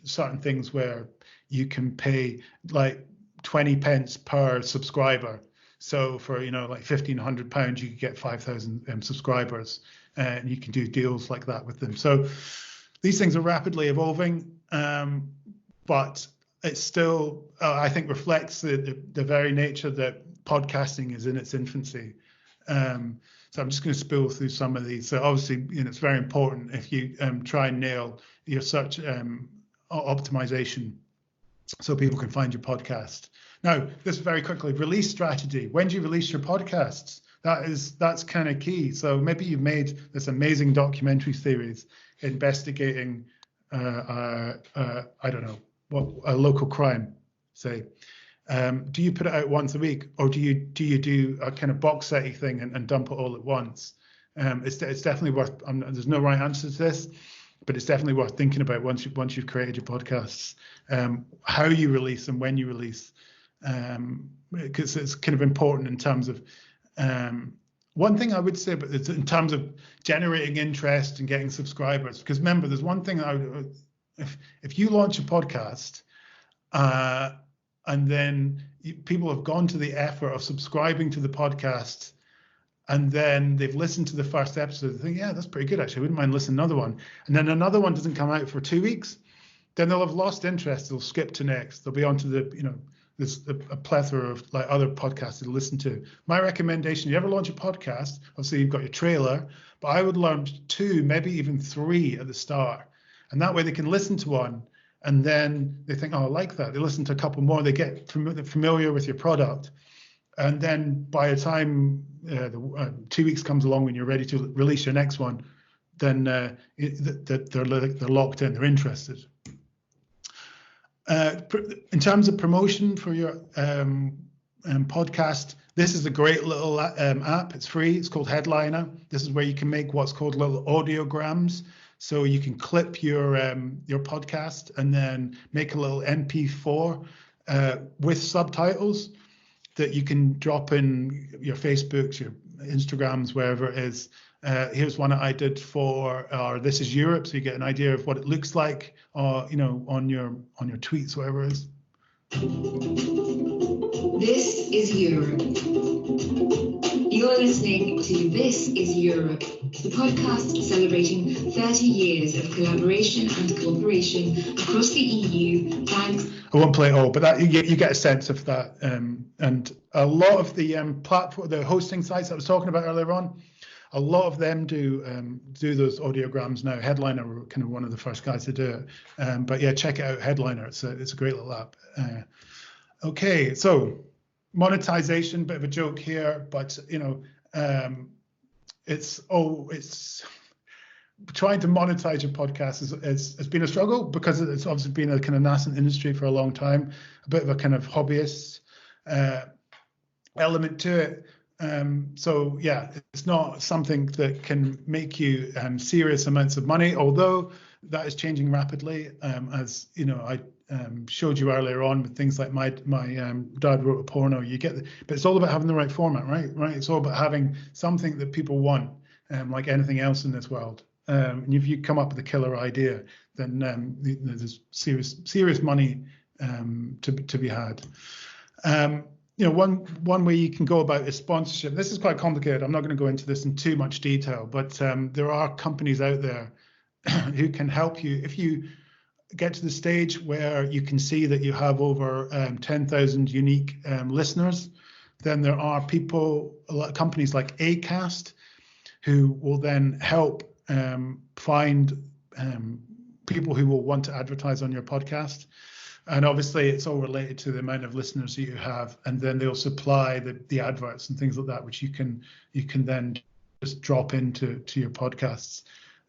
certain things where you can pay like 20 pence per subscriber. So for, you know, like £1,500, you could get 5,000 subscribers, and you can do deals like that with them. So these things are rapidly evolving, but it still, I think, reflects the very nature that podcasting is in its infancy. So I'm just going to spool through some of these. So obviously, you know, it's very important if you try and nail your search optimization so people can find your podcast. Now, this very quickly, release strategy. When do you release your podcasts? That's kind of key. So maybe you've made this amazing documentary series investigating, I don't know, what a local crime, say. Do you put it out once a week, or do you do a kind of box setty thing and dump it all at once? It's definitely worth. There's no right answer to this, but it's definitely worth thinking about once you've created your podcasts, how you release and when you release, because it's kind of important in terms of. One thing I would say, but it's in terms of generating interest and getting subscribers, because remember, there's one thing if you launch a podcast and then people have gone to the effort of subscribing to the podcast, and then they've listened to the first episode, they think, yeah, that's pretty good actually, I wouldn't mind listening to another one, and then another one doesn't come out for 2 weeks, then they'll have lost interest, they'll skip to next, they'll be on to the, there's a plethora of like other podcasts to listen to. My recommendation, you ever launch a podcast, obviously you've got your trailer, but I would launch 2, maybe even 3 at the start, and that way they can listen to one, and then they think, oh, I like that, they listen to a couple more, they get familiar with your product. And then by the time 2 weeks comes along when you're ready to release your next one, then they're locked in, they're interested. In terms of promotion for your podcast, this is a great little app. It's free. It's called Headliner. This is where you can make what's called little audiograms. So you can clip your podcast and then make a little MP4 with subtitles that you can drop in your Facebooks, your Instagrams, wherever it is. Here's one that I did for This Is Europe, so you get an idea of what it looks like, on your tweets, whatever it is. This is Europe. You're listening to This is Europe, the podcast celebrating 30 years of collaboration and cooperation across the EU. Thanks. I won't play it all, but that you get a sense of that. And a lot of the platform, the hosting sites I was talking about earlier on, a lot of them do those audiograms now. Headliner were kind of one of the first guys to do it. But yeah, check it out, Headliner. It's a great little app. Okay, so monetization, bit of a joke here, but it's trying to monetize your podcast has been a struggle because it's obviously been a kind of nascent industry for a long time, a bit of a kind of hobbyist element to it. So yeah, it's not something that can make you serious amounts of money, although that is changing rapidly. As I showed you earlier on with things like my dad wrote a porno. But it's all about having the right format, right? It's all about having something that people want, like anything else in this world. And if you come up with a killer idea, then there's serious money to be had. One way you can go about is sponsorship. This is quite complicated. I'm not going to go into this in too much detail, but there are companies out there who can help you. If you get to the stage where you can see that you have over 10,000 unique listeners, then there are companies like Acast, who will then help find people who will want to advertise on your podcast. And obviously it's all related to the amount of listeners that you have, and then they'll supply the adverts and things like that, which you can then just drop into your podcasts.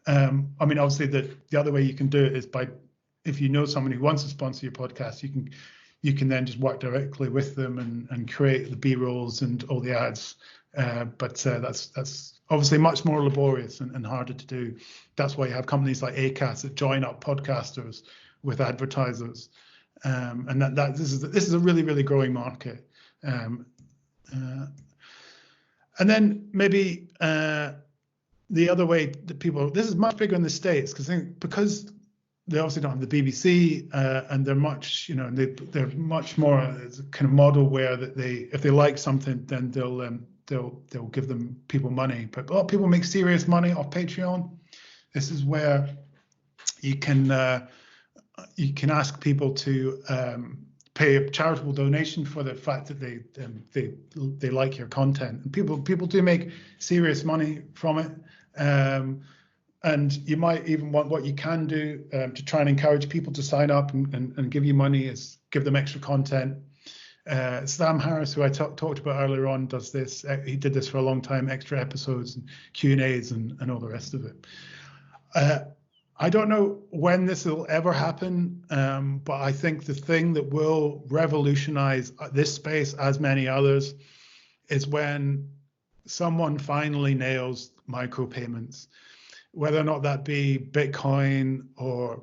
Obviously the other way you can do it is by, if you know someone who wants to sponsor your podcast, you can then just work directly with them and create the B-rolls and all the ads. But that's obviously much more laborious and harder to do. That's why you have companies like Acast that join up podcasters with advertisers. And this is a really, really growing market. And then maybe the other way that this is much bigger in the States, because they obviously don't have the BBC, and they're much, they're much more a kind of model where that if they like something, then they'll give them people money. But a lot of people make serious money off Patreon. This is where you can ask people to pay a charitable donation for the fact that they like your content, and people do make serious money from it. And you might even want, what you can do to try and encourage people to sign up and give you money is give them extra content. Sam Harris, who I talked about earlier on, does this. He did this for a long time, extra episodes and Q&As and all the rest of it. I don't know when this will ever happen, but I think the thing that will revolutionize this space, as many others, is when someone finally nails micropayments. Whether or not that be Bitcoin or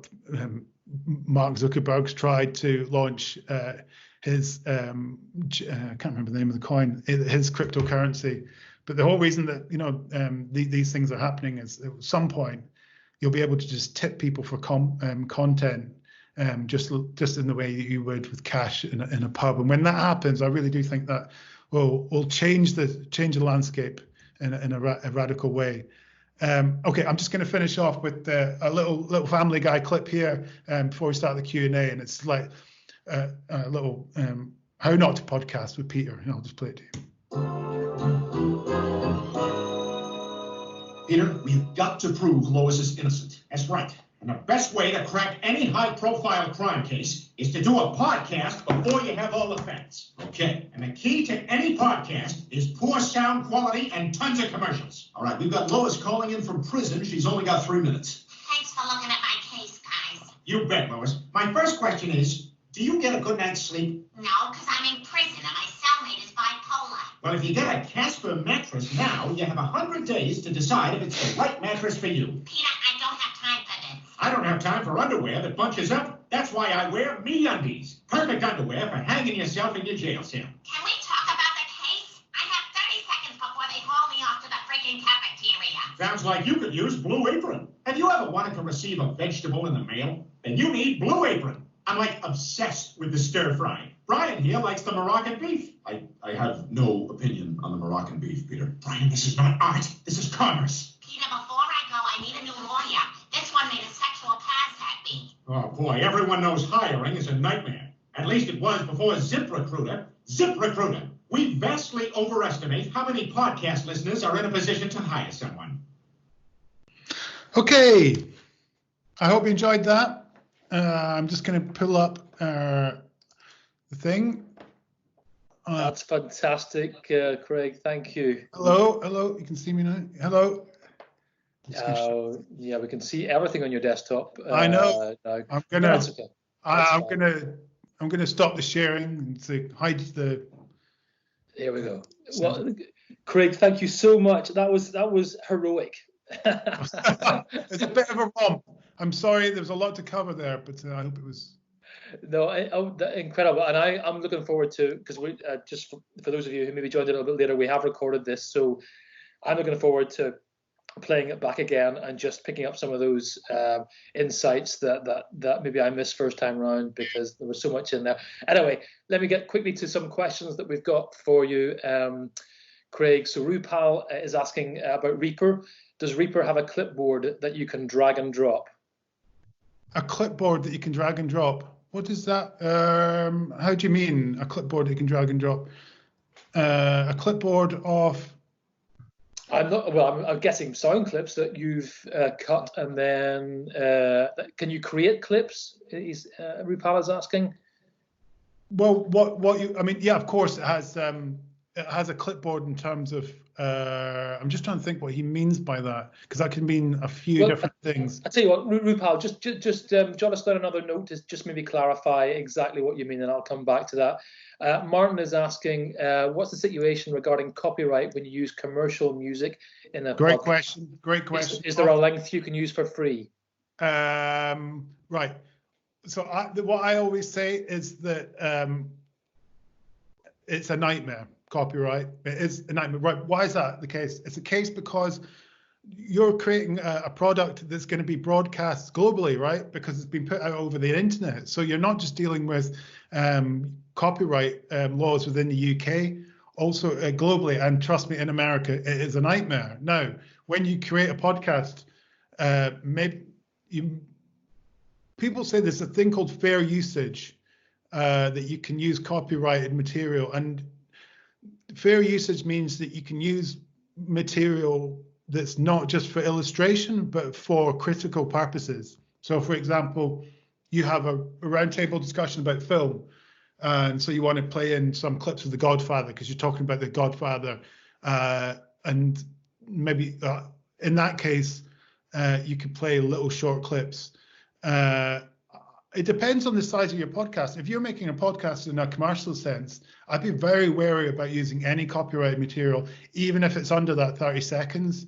Mark Zuckerberg's tried to launch his, I can't remember the name of the coin, his cryptocurrency. But the whole reason that these things are happening is at some point you'll be able to just tip people for content, just in the way that you would with cash in a pub. And when that happens, I really do think that will change the landscape in a radical way. Okay, I'm just going to finish off with a little Family Guy clip here before we start the Q&A, and it's like a little how not to podcast with Peter. I'll just play it to you. Peter, we've got to prove Lois is innocent. That's right. And the best way to crack any high-profile crime case is to do a podcast before you have all the facts. Okay. And the key to any podcast is poor sound quality and tons of commercials. All right, we've got Lois calling in from prison. She's only got 3 minutes. Thanks for looking at my case, guys. You bet, Lois. My first question is, do you get a good night's sleep? No, because I'm in prison and my cellmate is bipolar. Well, if you get a Casper mattress now, you have 100 days to decide if it's the right mattress for you. Peter, I don't have time for this. I don't have time for underwear that bunches up. That's why I wear MeUndies. Perfect underwear for hanging yourself in your jail cell. Can we talk about the case? I have 30 seconds before they haul me off to the freaking cafeteria. Sounds like you could use Blue Apron. Have you ever wanted to receive a vegetable in the mail? Then you need Blue Apron. I'm like obsessed with the stir fry. Brian here likes the Moroccan beef. I have no opinion on the Moroccan beef, Peter. Brian, this is not art. This is commerce. Peter, before I go, I need a new lawyer. This one made a sexual pass at me. Oh, boy, everyone knows hiring is a nightmare. At least it was before ZipRecruiter. ZipRecruiter. We vastly overestimate how many podcast listeners are in a position to hire someone. Okay. I hope you enjoyed that. I'm just going to pull up the thing. That's fantastic, Craig. Thank you. Hello. You can see me now. Hello. Yeah, we can see everything on your desktop. I know. I'm gonna. That's okay. I'm gonna stop the sharing and say hide the. There we go. Well, Craig, thank you so much. That was heroic. It's a bit of a romp. I'm sorry, there was a lot to cover there, but I hope it was. No, incredible, and I'm looking forward to, because we just for those of you who maybe joined a little bit later, we have recorded this, so I'm looking forward to playing it back again and just picking up some of those insights that maybe I missed first time round, because there was so much in there. Anyway, let me get quickly to some questions that we've got for you, Craig. So Rupal is asking about Reaper. Does Reaper have a clipboard that you can drag and drop? A clipboard that you can drag and drop? What is that? How do you mean a clipboard that you can drag and drop? A clipboard of... I'm guessing sound clips that you've cut, and then can you create clips? Rupal is asking. Well, yeah, of course it has a clipboard in terms of. I'm just trying to think what he means by that, because that can mean a few different things. I tell you what, Rupal, just jot us down another note to just maybe clarify exactly what you mean, and I'll come back to that. Martin is asking, what's the situation regarding copyright when you use commercial music in a Great podcast? question. Is there a length you can use for free? Right. So what I always say is that it's a nightmare. Copyright, it is a nightmare. Right? Why is that the case? It's a case because you're creating a product that's going to be broadcast globally, right? Because it's been put out over the internet. So you're not just dealing with copyright laws within the UK, also globally. And trust me, in America, it is a nightmare. Now, when you create a podcast, people say there's a thing called fair usage, that you can use copyrighted material, and fair usage means that you can use material that's not just for illustration, but for critical purposes. So, for example, you have a roundtable discussion about film, and so you want to play in some clips of The Godfather because you're talking about The Godfather, and maybe in that case, you could play little short clips. It depends on the size of your podcast. If you're making a podcast in a commercial sense, I'd be very wary about using any copyrighted material, even if it's under that 30 seconds,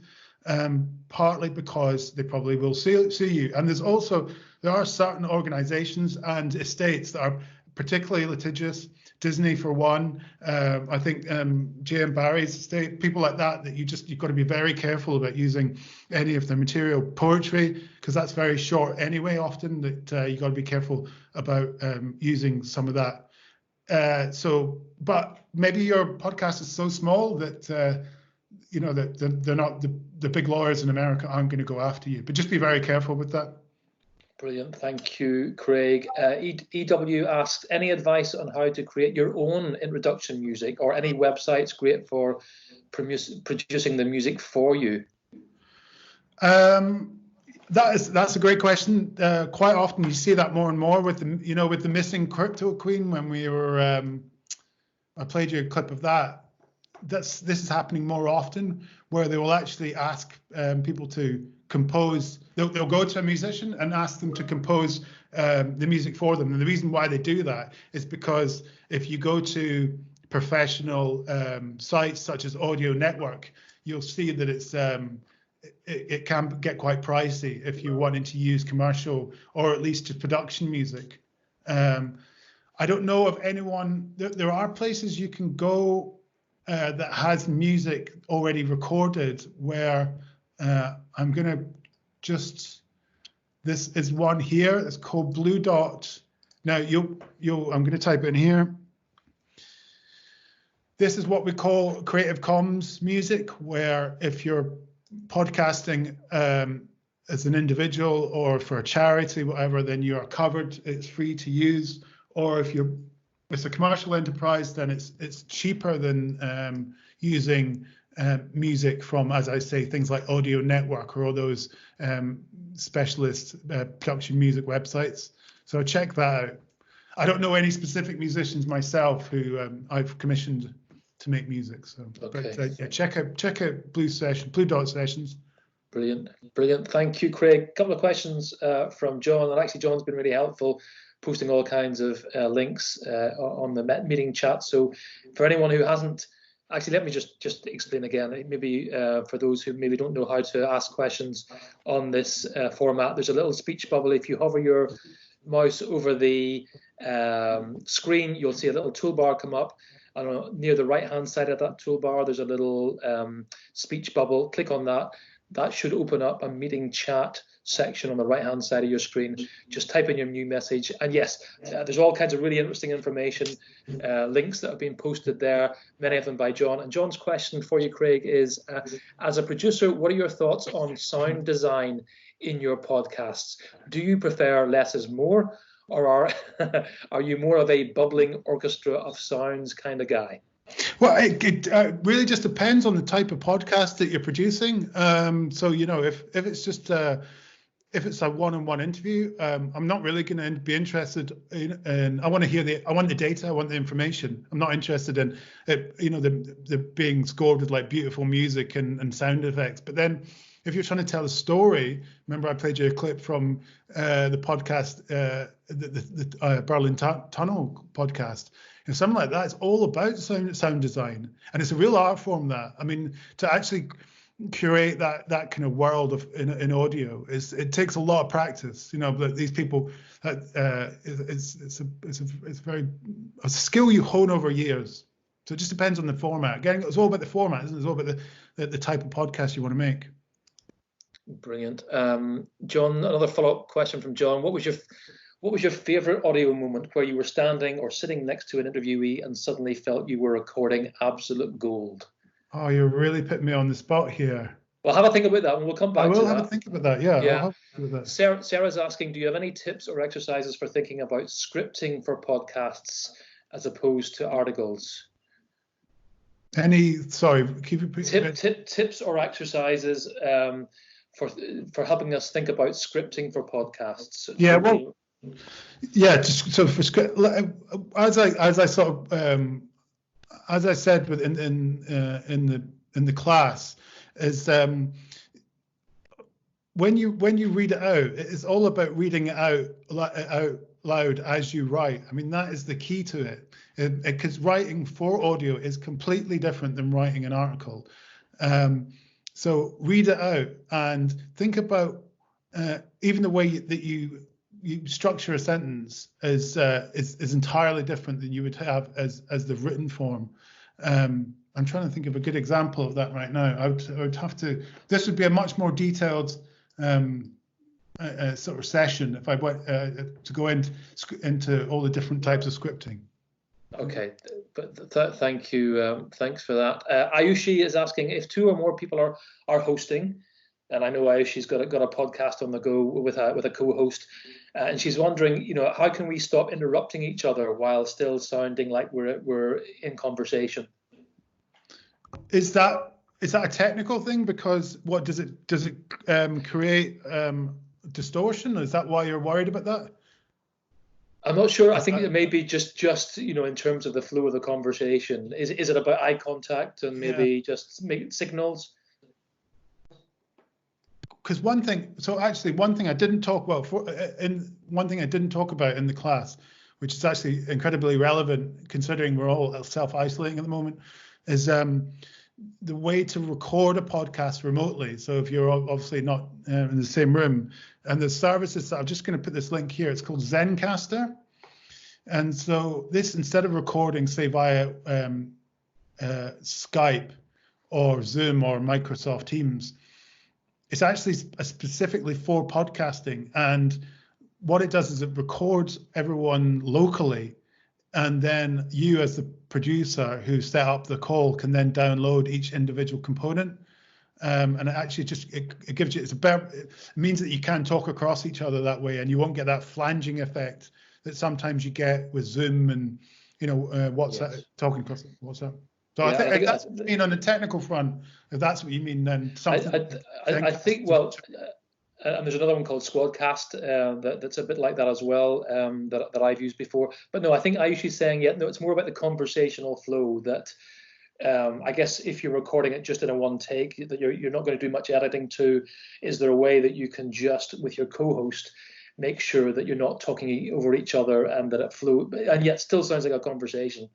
partly because they probably will sue you. And there are certain organizations and estates that are particularly litigious Disney for one. I think J.M. Barrie's estate, people like that you've got to be very careful about using any of the material. Poetry, because that's very short anyway, often, that you've got to be careful about using some of that. But maybe your podcast is so small that that they're not the big lawyers in America aren't going to go after you. But just be very careful with that. Brilliant, thank you, Craig. EW asks, any advice on how to create your own introduction music, or any websites great for producing the music for you? That's a great question. Quite often you see that more and more with the missing crypto queen. When we were, I played you a clip of that. This is happening more often, where they will actually ask people to compose. They'll go to a musician and ask them to compose the music for them. And the reason why they do that is because if you go to professional sites such as Audio Network, you'll see that it can get quite pricey if you're wanting to use commercial or at least just production music. I don't know of anyone. There are places you can go that has music already recorded, where I'm gonna this is one here. It's called Blue Dot. Now I'm gonna type in here. This is what we call Creative Commons music, where if you're podcasting as an individual or for a charity, whatever, then you are covered. It's free to use. Or if it's a commercial enterprise, then it's cheaper than using music from, as I say, things like Audio Network or all those specialist production music websites. So check that out. I don't know any specific musicians myself who I've commissioned to make music. So, okay. But yeah, check out Blue Dot Sessions. Brilliant. Thank you, Craig. A couple of questions from John, and actually John's been really helpful, posting all kinds of links on the meeting chat. So for anyone who hasn't, actually, let me just explain again, maybe for those who maybe don't know how to ask questions on this format, there's a little speech bubble. If you hover your mouse over the screen, you'll see a little toolbar come up. And near the right-hand side of that toolbar, there's a little speech bubble. Click on that. That should open up a meeting chat section on the right-hand side of your screen. Just type in your new message. And yes, there's all kinds of really interesting information, links that have been posted there, many of them by John. And John's question for you, Craig, is, as a producer, what are your thoughts on sound design in your podcasts? Do you prefer less is more? Or are you more of a bubbling orchestra of sounds kind of guy? Well, it really just depends on the type of podcast that you're producing. So, if it's just if it's a one-on-one interview, I'm not really going to be interested in. I want the data, I want the information. I'm not interested in the being scored with like beautiful music and sound effects. But then, if you're trying to tell a story, remember I played you a clip from the podcast, the Berlin Tunnel podcast. Something like that. It's all about sound design, and it's a real art form. That, I mean, to actually curate that kind of world in audio it takes a lot of practice. But these people, it's a skill you hone over years. So it just depends on the format. Again, it's all about the format, isn't it? It's all about the type of podcast you want to make. Brilliant. John, another follow-up question from John. What was your favorite audio moment where you were standing or sitting next to an interviewee and suddenly felt you were recording absolute gold? Oh, you're really putting me on the spot here. Well, have a think about that and we'll come back to that. I will have a think about that, yeah. I'll have a think about that. Sarah's asking, do you have any tips or exercises for thinking about scripting for podcasts as opposed to articles? Tips or exercises for helping us think about scripting for podcasts. Yeah, well, yeah. So for script, as I said in the class, is when you read it out, it's all about reading it out loud as you write. I mean, that is the key to it, because writing for audio is completely different than writing an article. So read it out and think about even the way that you you structure a sentence is entirely different than you would have as the written form. I'm trying to think of a good example of that right now. I would have to. This would be a much more detailed sort of session if I went to go into all the different types of scripting. Okay, but thank you. Thanks for that. Ayushi is asking if 2 or more people are hosting, and I know Ayushi's got a podcast on the go with a co-host, and she's wondering, how can we stop interrupting each other while still sounding like we're in conversation? Is that a technical thing? Because what does it create distortion? Is that why you're worried about that? I'm not sure. I think it may be just in terms of the flow of the conversation. Is it about eye contact and maybe just make signals? Because one thing I didn't talk about in the class, which is actually incredibly relevant considering we're all self-isolating at the moment, is the way to record a podcast remotely. So if you're obviously not in the same room, and the services, I'm just going to put this link here. It's called RØDECaster. And so this, instead of recording, say via Skype or Zoom or Microsoft Teams, it's actually specifically for podcasting. And what it does is it records everyone locally, and then you as the producer who set up the call can then download each individual component. And it actually it gives you, it means that you can talk across each other that way, and you won't get that flanging effect that sometimes you get with Zoom and WhatsApp, talking across WhatsApp. So yeah, I think that's what you mean on the technical front. If that's what you mean, then something. I think and there's another one called Squadcast that's a bit like that as well, that I've used before. But no, I think Ayushi's saying, it's more about the conversational flow that I guess if you're recording it just in a one take, that you're not going to do much editing to. Is there a way that you can just, with your co-host, make sure that you're not talking over each other and that it flows, and yet still sounds like a conversation?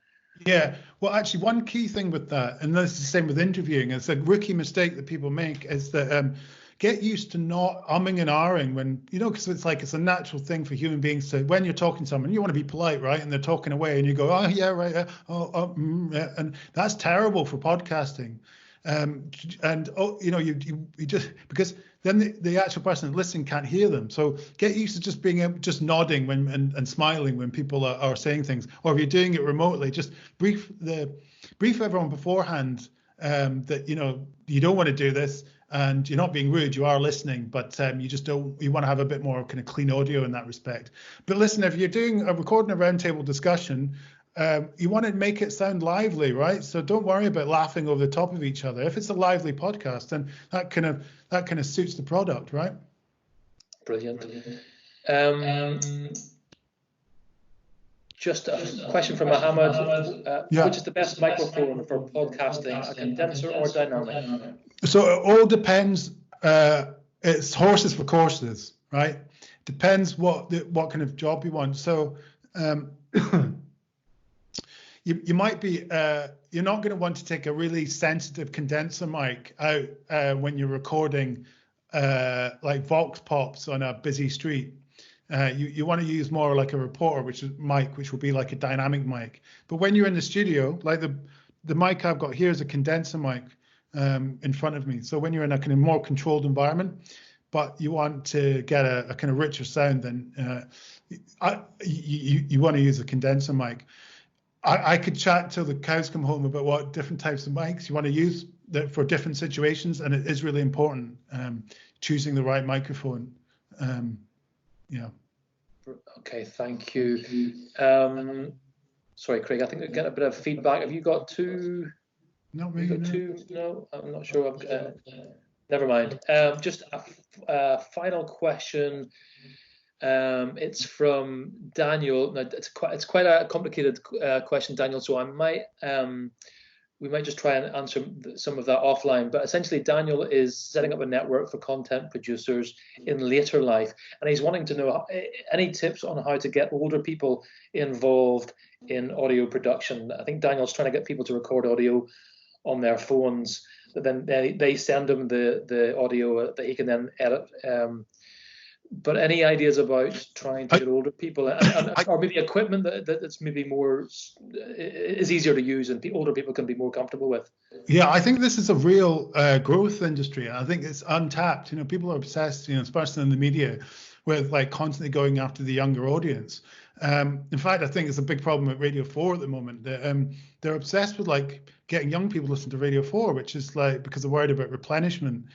Yeah, well, actually, one key thing with that, and this is the same with interviewing, it's a rookie mistake that people make, is that get used to not umming and ahhing when, because it's a natural thing for human beings to, when you're talking to someone, you want to be polite, right? And they're talking away and you go, oh, yeah, right. Yeah. And that's terrible for podcasting. You just, because then the actual person listening can't hear them. So get used to just nodding and smiling when people are saying things. Or if you're doing it remotely, just brief everyone beforehand that you don't want to do this, and you're not being rude, you are listening, but you want to have a bit more kind of clean audio in that respect. But listen, if you're recording a roundtable discussion, you want to make it sound lively, right? So don't worry about laughing over the top of each other. If it's a lively podcast, then that kind of suits the product, right? Brilliant. Just a question from Mohammed. Which is the best microphone for podcasting, a condenser or dynamic? So it all depends. It's horses for courses, right? Depends what kind of job you want. So you might be, you're not going to want to take a really sensitive condenser mic out when you're recording like vox pops on a busy street. You want to use more like a reporter, which will be like a dynamic mic. But when you're in the studio, like the mic I've got here is a condenser mic in front of me. So when you're in a kind of more controlled environment, but you want to get a kind of richer sound, then you want to use a condenser mic. I could chat till the cows come home about what different types of mics you want to use for different situations, and it is really important choosing the right microphone. Okay, thank you. Sorry, Craig, I think we get a bit of feedback. Have you got two? No, really. Two? No, I'm not sure. Never mind. Just a final question. It's from Daniel. Now, it's quite a complicated question, Daniel. So we might just try and answer some of that offline. But essentially, Daniel is setting up a network for content producers in later life, and he's wanting to know any tips on how to get older people involved in audio production. I think Daniel's trying to get people to record audio on their phones, but then they send him the audio that he can then edit But any ideas about trying to get older people, or maybe equipment that's maybe more is easier to use and older people can be more comfortable with? Yeah, I think this is a real growth industry. I think it's untapped. You know, people are obsessed, you know, especially in the media, with like constantly going after the younger audience. In fact, I think it's a big problem at Radio 4 at the moment. They're obsessed with like getting young people to listen to Radio 4, which is like because they're worried about replenishment.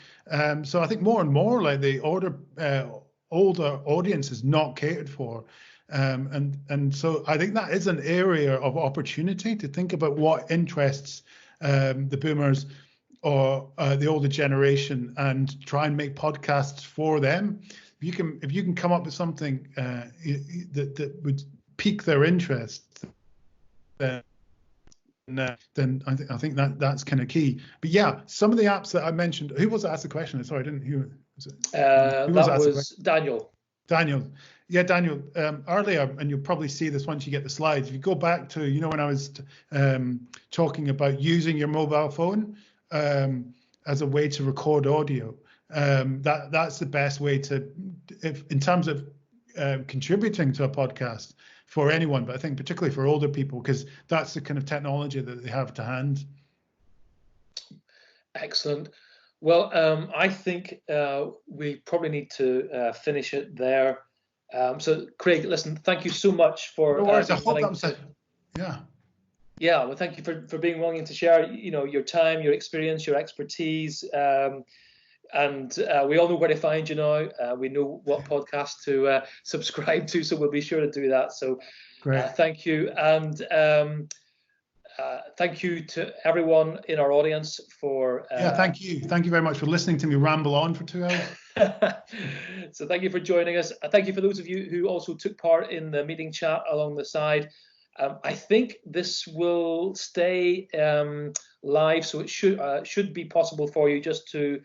So I think more and more like the older audience is not catered for. And so I think that is an area of opportunity to think about what interests the boomers or the older generation and try and make podcasts for them. If you can come up with something that would pique their interest, then I think that's kind of key. But yeah, some of the apps that I mentioned. Who was that asked the question? Sorry, I didn't hear. That was Daniel. Daniel. Yeah, Daniel. Earlier, and you'll probably see this once you get the slides. If you go back to, you know, when I was talking about using your mobile phone as a way to record audio. That's the best way to, in terms of contributing to a podcast for anyone, but I think particularly for older people, because that's the kind of technology that they have to hand. Excellent. Well, I think we probably need to finish it there. So, Craig, listen, thank you so much for. No worries. I hope that was Yeah, well, thank you for being willing to share, you know, your time, your experience, your expertise. And we all know where to find you now. We know what podcast to subscribe to, so we'll be sure to do that. So thank you. And thank you to everyone in our audience for... thank you. Thank you very much for listening to me ramble on for 2 hours. So thank you for joining us. Thank you for those of you who also took part in the meeting chat along the side. I think this will stay live, so it should be possible for you just to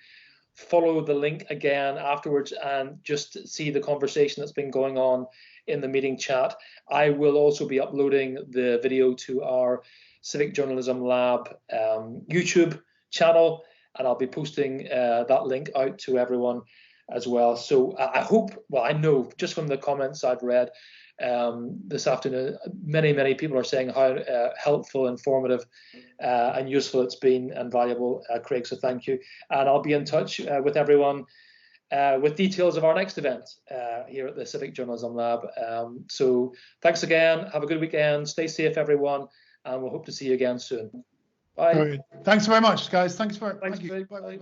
follow the link again afterwards and just see the conversation that's been going on in the meeting chat. I will also be uploading the video to our Civic Journalism Lab YouTube channel, and I'll be posting that link out to everyone as well. So I hope, well, I know just from the comments I've read this afternoon, many people are saying how helpful, informative and useful it's been and valuable, Craig, so thank you. And I'll be in touch with everyone with details of our next event here at the Civic Journalism Lab. So thanks again, have a good weekend, stay safe everyone, and we'll hope to see you again soon. Bye. Thanks very much, guys. Thank you. Bye.